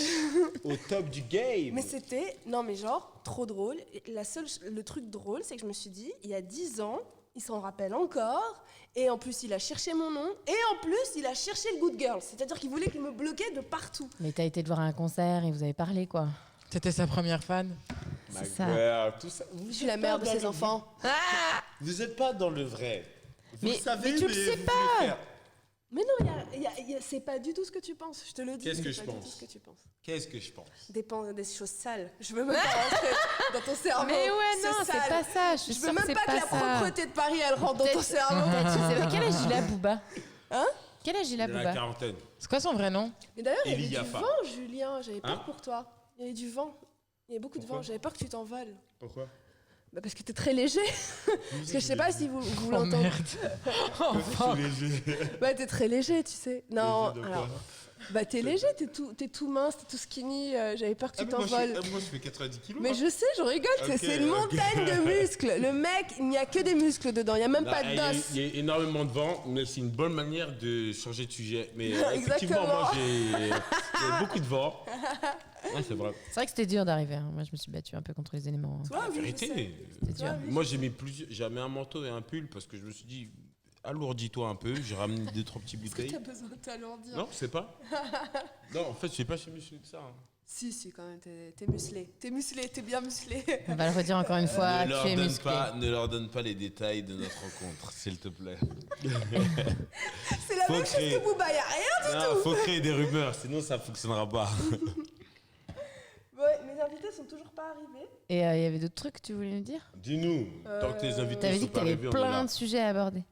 au top du game. Mais c'était, non mais genre, trop drôle. Et le truc drôle, c'est que je me suis dit, il y a 10 ans, il s'en rappelle encore, et en plus il a cherché mon nom, et en plus il a cherché le Good Girl. C'est-à-dire qu'il voulait qu'il me bloquait de partout. Mais t'as été te voir à un concert et vous avez parlé, quoi. T'étais sa première fan. Ma c'est ça. gueule, tout ça. Vous Je suis êtes la mère pas de dans ses le- enfants. Vous n'êtes pas dans le vrai. Vous Mais- le savez, mais tu le sais vous pas. voulez faire. Mais non, c'est pas du tout ce que tu penses, je te le dis. Qu'est-ce que c'est je pas pense du tout ce que tu penses. Qu'est-ce que je pense? Dépend des choses sales. Je veux même pas rentrer dans ton cerveau. Mais ouais, non, c'est sale. pas ça. Je suis Je sûre veux même c'est pas que la ça. propreté de Paris, elle rentre dans ton Peut-être- cerveau. peut-être, je sais pas. Quel âge il a, Booba? Hein? Quel âge il a, Il a la Booba? quarantaine. C'est quoi son vrai nom? Mais d'ailleurs, il y avait Elie du Yaffa. vent, Julien. J'avais peur Hein pour toi. Il y avait du vent. Il y avait beaucoup de Pourquoi vent. J'avais peur que tu t'envoles. Pourquoi? Bah parce que t'es très léger. Parce que je sais pas si vous Oh l'entendez. merde. Bah t'es très léger, tu sais. Non, Léger de alors. quoi? Bah t'es léger, t'es tout mince, t'es tout skinny. J'avais peur que tu Moi, t'envoles. je fais 90 kilos. Mais hein. je sais, je rigole. Ok, C'est une ok. montagne de muscles. Le mec, il n'y a que des muscles dedans. Il n'y a même Là, pas de il y a- d'os. Il y a énormément de vent, mais c'est une bonne manière de changer de sujet. Mais Exactement. effectivement, moi, il y a beaucoup de vent. Ouais, c'est vrai. C'est vrai que c'était dur d'arriver. hein. Moi, je me suis battue un peu contre les éléments. hein. Toi, La oui, je sais. vérité. C'était dur. Ouais, oui. Moi, j'ai mis un manteau et un pull parce que je me suis dit, alourdis-toi un peu. J'ai ramené 2-3 petites Est-ce que bouteilles. t'as besoin de t'alourdir? Non, c'est pas. Non, en fait, je suis pas si musclé que ça. Hein. Si, quand même, t'es musclé. T'es musclé, t'es bien musclé. On va le redire encore une fois, ne, leur tu es donne musclé. pas, ne leur donne pas les détails de notre rencontre, s'il te plaît. C'est la Faut même chose créer. que Booba, y'a rien. Non, faut créer des rumeurs, sinon ça fonctionnera pas. Ouais, mes invités sont toujours pas arrivés. Et il y avait d'autres trucs que tu voulais nous dire? Dis-nous, tant que tes invités T'avais sont dit que pas t'avais arrivés, on est plein là. de sujets à aborder.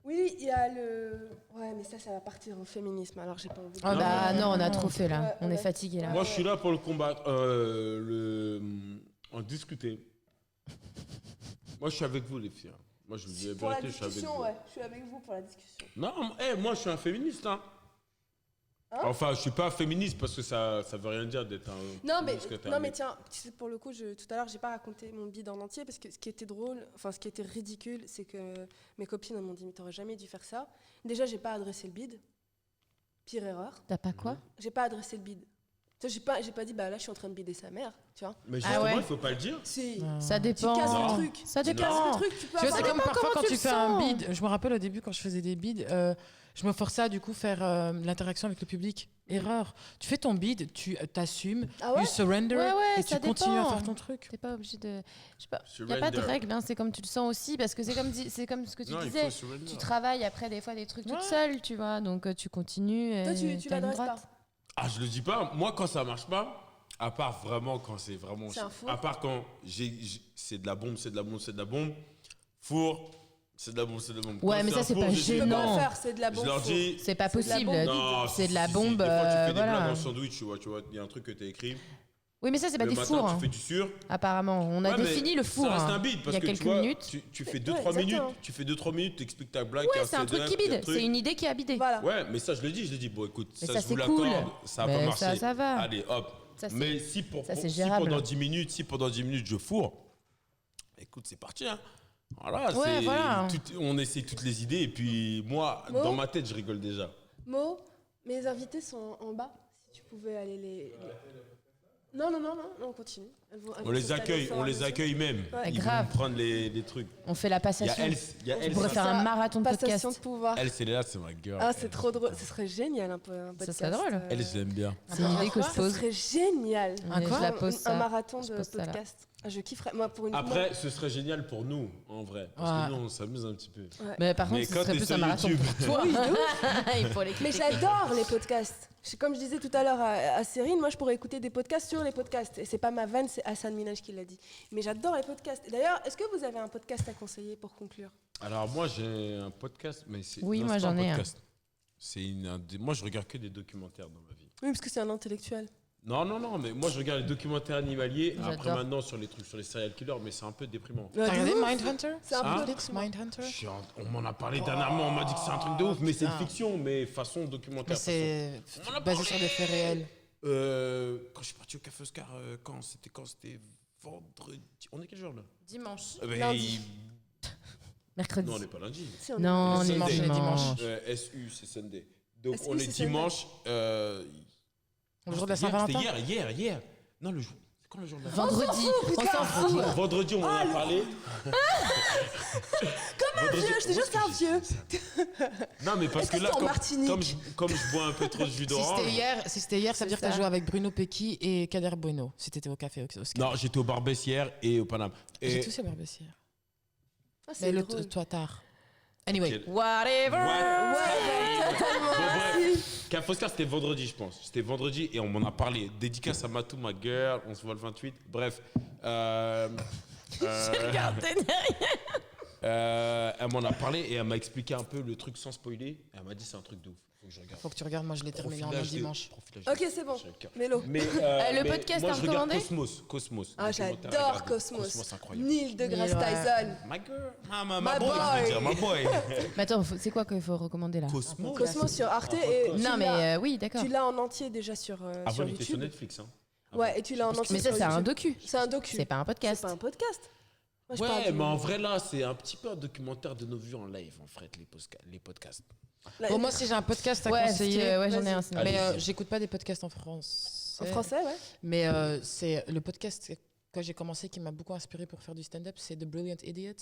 Oui, il y a le. Ouais, mais ça va partir au féminisme, alors j'ai pas envie de. Oh bah non, on a non. trop fait là. Ouais, On est ouais. fatigué là. Moi, je suis là pour le combattre, en discuter. Moi, je suis avec vous, les filles. Moi, je vous dis la Pour la vérité, je suis avec discussion, vous. ouais, je suis avec vous pour la discussion. Non, moi, je suis un féministe. Hein. Hein Enfin, je suis pas féministe parce que ça veut rien dire d'être un. Non mais, féministe quand t'es un non mais mec. tiens, tu sais, pour le coup, tout à l'heure, j'ai pas raconté mon bide en entier parce que ce qui était drôle, enfin ce qui était ridicule, c'est que mes copines elles m'ont dit mais t'aurais jamais dû faire ça. Déjà, j'ai pas adressé le bide. Pire erreur. T'as pas quoi? J'ai pas adressé le bide. Tu sais, j'ai pas dit bah là je suis en train de bider sa mère, tu vois. Mais Ah justement, ouais. il faut pas le dire. Si. Ça Tu dépend. casses Non. le truc. Ça Tu dépend. casses le truc, tu peux Tu vois, c'est avoir. comme parfois comment quand tu tu le fais un sens. bid. Je me rappelle au début quand je faisais des bids, je me forçais à du coup faire l'interaction avec le public. Erreur. Tu fais ton bid, tu t'assumes, Ah ouais you surrender Ouais, ouais, et ça tu continues à dépend. faire ton truc. T'es pas obligé de. Je sais pas. Y a pas de Surrender. règle, hein, c'est comme tu le sens aussi, parce que c'est comme ce que tu Non, il disais. faut surrender. Tu travailles après des fois des trucs toute Ouais. seule, tu vois, donc tu continues. Toi, tu t'as une l'adresses droite. pas. Ah, je le dis pas. Moi, quand ça marche pas, à part vraiment quand c'est vraiment. C'est un four. À part quand c'est de la bombe, c'est de la bombe, c'est de la bombe. Four, c'est de la bombe, c'est de la bombe. Ouais, Quand mais ça, un c'est four, pas je dis- Tu peux gênant. pas Non. le faire, c'est de la Je bombe. leur faux. dis. C'est pas C'est de la possible. bombe. Non, C'est de la si, bombe. Des fois, tu fais des blagues Voilà. en sandwich, tu vois, il y a un truc que t'as écrit. Oui, mais ça, c'est pas Le des matin, fours, hein, tu fais du sûr. apparemment. On a Ouais, mais défini le four. Ça reste hein. un bide Il parce y a que quelques tu vois, minutes. tu fais Ouais, 2-3 minutes, exactement. tu fais 2-3 minutes, t'expliques ta blague. Ouais, un c'est un truc setup, qui il y a bide. un truc. C'est une idée qui a bidé. Voilà. Ouais, mais ça, je le dis. Je le dis, bon, écoute, Mais ça, ça, je vous c'est l'accorde. cool. Ça a Mais pas marché. ça va. Allez, hop. Ça, c'est- Mais si, ça, c'est si gérable. pendant 10 minutes, je fourre, écoute, c'est parti. Hein. Voilà, Ouais, voilà. on essaie toutes les idées. Et puis, moi, Mo dans ma tête, je rigole déjà. Mo, mes invités sont en bas. Si tu pouvais aller les. Non, on continue. Elles vont On les s'installer au accueille, fur et on à les mesure. accueille même. Ouais. Ils Grave. vont prendre les trucs. On fait la Il y a passation. Else. Il y a On Else. pourrait faire un marathon de Passation podcast. de pouvoir. Else, elle est là, c'est ma gueule. Ah, c'est trop drôle. Ce serait génial un podcast. serait drôle. Elle, je l'aime bien. C'est une idée que je Ça pose. serait génial. Mais je la Un- pose un ça. marathon Je de pose ça là. podcast. Ah, je kifferais. Moi, pour une Après, ce serait génial pour nous, en vrai. Parce Ouais. que nous, on s'amuse un petit peu. Mais par contre, Mais ce quand serait t'es plus sur un marathon YouTube. pour toi. Oui, de ouf. Il faut les Mais critiquer. j'adore les podcasts. Comme je disais tout à l'heure à Cérine, moi je pourrais écouter des podcasts sur les podcasts. Et c'est pas ma vanne, c'est Hassan Minaj qui l'a dit. Mais j'adore les podcasts. Et d'ailleurs, est-ce que vous avez un podcast à conseiller pour conclure? Alors, moi, j'ai un podcast, mais c'est. Oui, non, moi, c'est pas j'en ai un. podcast. Moi, je regarde que des documentaires dans ma vie. Oui, parce que c'est un intellectuel. Non, mais moi, je regarde les documentaires animaliers. Après, J'adore. maintenant, sur les trucs sur les serial killers, mais c'est un peu déprimant. Ouais, T'as de regardé ouf. Mindhunter C'est un Hein peu Netflix, Mindhunter On m'en a parlé dernièrement, on m'a dit que c'est un truc de ouf, mais c'est une putain. fiction, mais façon Mais documentaire. c'est On en a basé parlé. sur des faits réels. Quand je suis parti au Café Oscar, quand c'était vendredi. On est quel jour là Dimanche. Lundi. Mercredi. Non, on n'est pas lundi. Si, on est- Non, on est Sunday. dimanche. SU, c'est Sunday. Donc SU, on est c'est Sunday. dimanche. Le jour de la C'était Saint-Valentin. hier. Non, le jour. C'est quand le jour de la Vendredi. On s'en fout. Vendredi, on en a parlé. Comme un vieux, je te jure, c'est un vieux. Non, mais parce Est-ce que que là, c'est en Martinique comme je bois un peu trop de jus Si d'orange. c'était hier, ça veut dire que C'est t'as ça. joué avec Bruno Pecky et Kader Bueno. Si t'étais au Café Oscar. Non, j'étais au Barbès hier et au Paname. J'ai Et tous ces Barbès hier. Ah, Mais c'est le drôle. toi tard. Anyway. Quel- Whatever. Ouais, totalement. Bon, bref, Café Oscar, c'était vendredi, je pense. C'était vendredi et on m'en a parlé. Dédicace à Matou, ma girl. On se voit le 28. Bref. Regardez derrière. Elle m'en a parlé et elle m'a expliqué un peu le truc sans spoiler. Elle m'a dit c'est un truc de ouf. Faut que je regarde. Faut que tu regardes, moi je l'ai terminé en un Profilage de- dimanche. profilage Ok, de- c'est bon. j'ai le cœur. Mélo. Mais, Le mais podcast moi, à je regarde recommander Cosmos. Ah, Documentaire à j'adore regarder. Cosmos. Cosmos, incroyable. Neil deGrasse Neil, ouais. Tyson. My girl. My My boy, je veux boy. dire, my boy. Mais attends, c'est quoi qu'il faut recommander là? Cosmos. Cosmos sur Arte. Et tu Non, l'as- mais oui, d'accord. tu l'as en entier déjà sur Avant, il était sur YouTube. Netflix. Hein. Ouais, et tu l'as en entier Mais ça, sur c'est un YouTube. docu. C'est un docu. C'est pas un C'est podcast. pas un podcast. Moi, je parle Ouais, du- mais en vrai, là, c'est un petit peu un documentaire de nos vues en live, en fait, les podcasts. Là, Bon, moi si j'ai un podcast à Ouais, conseiller. ouais, j'en ai un. Vas-y. sinon. Allez. Mais j'écoute pas des podcasts en français. en français, ouais. Mais c'est le podcast que j'ai commencé qui m'a beaucoup inspiré pour faire du stand-up, c'est The Brilliant Idiots.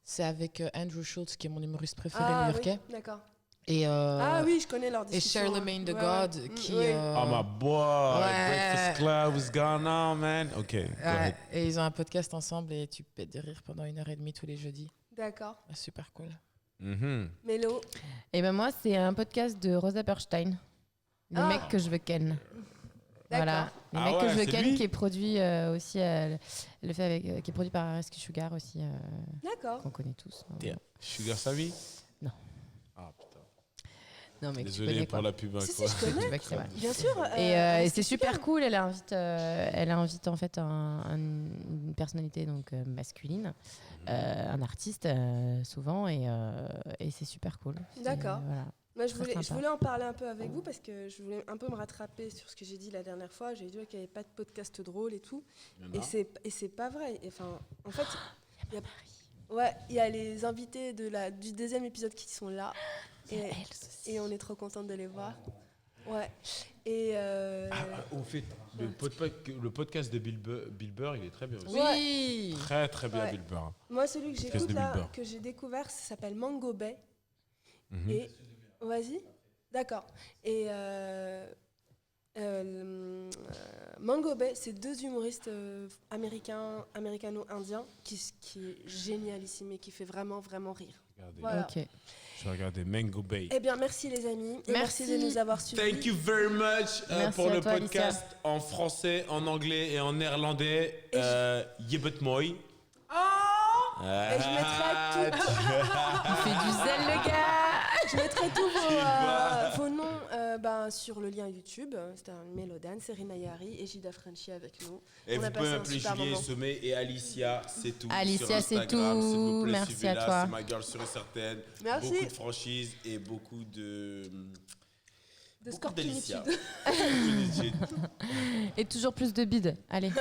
C'est avec Andrew Schultz, qui est mon humoriste préféré Ah, new-yorkay. oui, d'accord. Et, Ah oui, je connais leur et discussion. Charlemagne the Ouais, God, ouais. qui... Oui. Oh my boy, Ouais. Breakfast Club is gone now, man. Ok, go Ouais, ahead. et ils ont un podcast ensemble et tu pètes de rire pendant 1h30 tous les jeudis. D'accord. Ah, super cool. Mhm. Mélo. Et ben moi, c'est un podcast de Rosa Perstein. Les Ah. mecs que je veux ken. Voilà. Les Ah mecs que ouais, je veux c'est ken, lui qui est produit aussi, le fait avec, qui est produit par Rescue Sugar aussi, D'accord. qu'on connaît tous. Damn. Sugar Savvy? Non. Ah putain. Non mais tu Désolé connais pour quoi. la pub. Si, quoi. si, je Tu connais. vois que c'est vrai. Bien sûr. Et c'est super cool. Elle invite en fait une personnalité donc masculine, un artiste souvent, et c'est super cool. C'est, D'accord. voilà. Moi, je Très voulais sympa. en parler un peu avec vous parce que je voulais un peu me rattraper sur ce que j'ai dit la dernière fois. J'ai dit qu'il n'y avait pas de podcast drôle et tout. Il y en a. Et c'est pas vrai. Enfin, en fait, il y a les invités du deuxième épisode qui sont là. Et on est trop contente de les voir. Ouais. Et Au fait, le podcast de Bill Burr, il est très bien aussi. Oui. Très très bien, Ouais. Bill Burr. moi, celui que Podcast j'écoute de Bill là, Burr. que j'ai découvert, ça s'appelle Mango Bay. Mhm. Et vas-y, d'accord. Et Mango Bay, c'est deux humoristes américano-indiens qui est génialissime et qui fait vraiment vraiment rire. Regardez. Voilà. Ok. Je vais regarder Mango Bay. Eh bien, merci les amis. Et merci Merci. de nous avoir suivis. Thank you very much Merci pour à le toi, podcast en français, en anglais et en néerlandais. Et Yebet moi. Et je mettrai tout. Il fait du zèle le gars. Je mettrai tous vois. vos noms sur le lien YouTube. C'était un Mélodan, Serena Yari et Gida Frenchy avec nous. Et On vous a pouvez passé un m'appeler super Julien moment. Sommet et Alicia, c'est tout. Alicia, sur c'est Instagram, tout. s'il vous plaît, Merci suivez-la, à toi. C'est ma girl sûre et certaine. Merci. Beaucoup de franchise et beaucoup De beaucoup scorpionitude. d'Alicia. Scorpionitude. Et toujours plus de bides. Allez.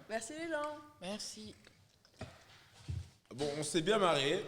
Merci les gens. Merci. Bon, on s'est bien marré.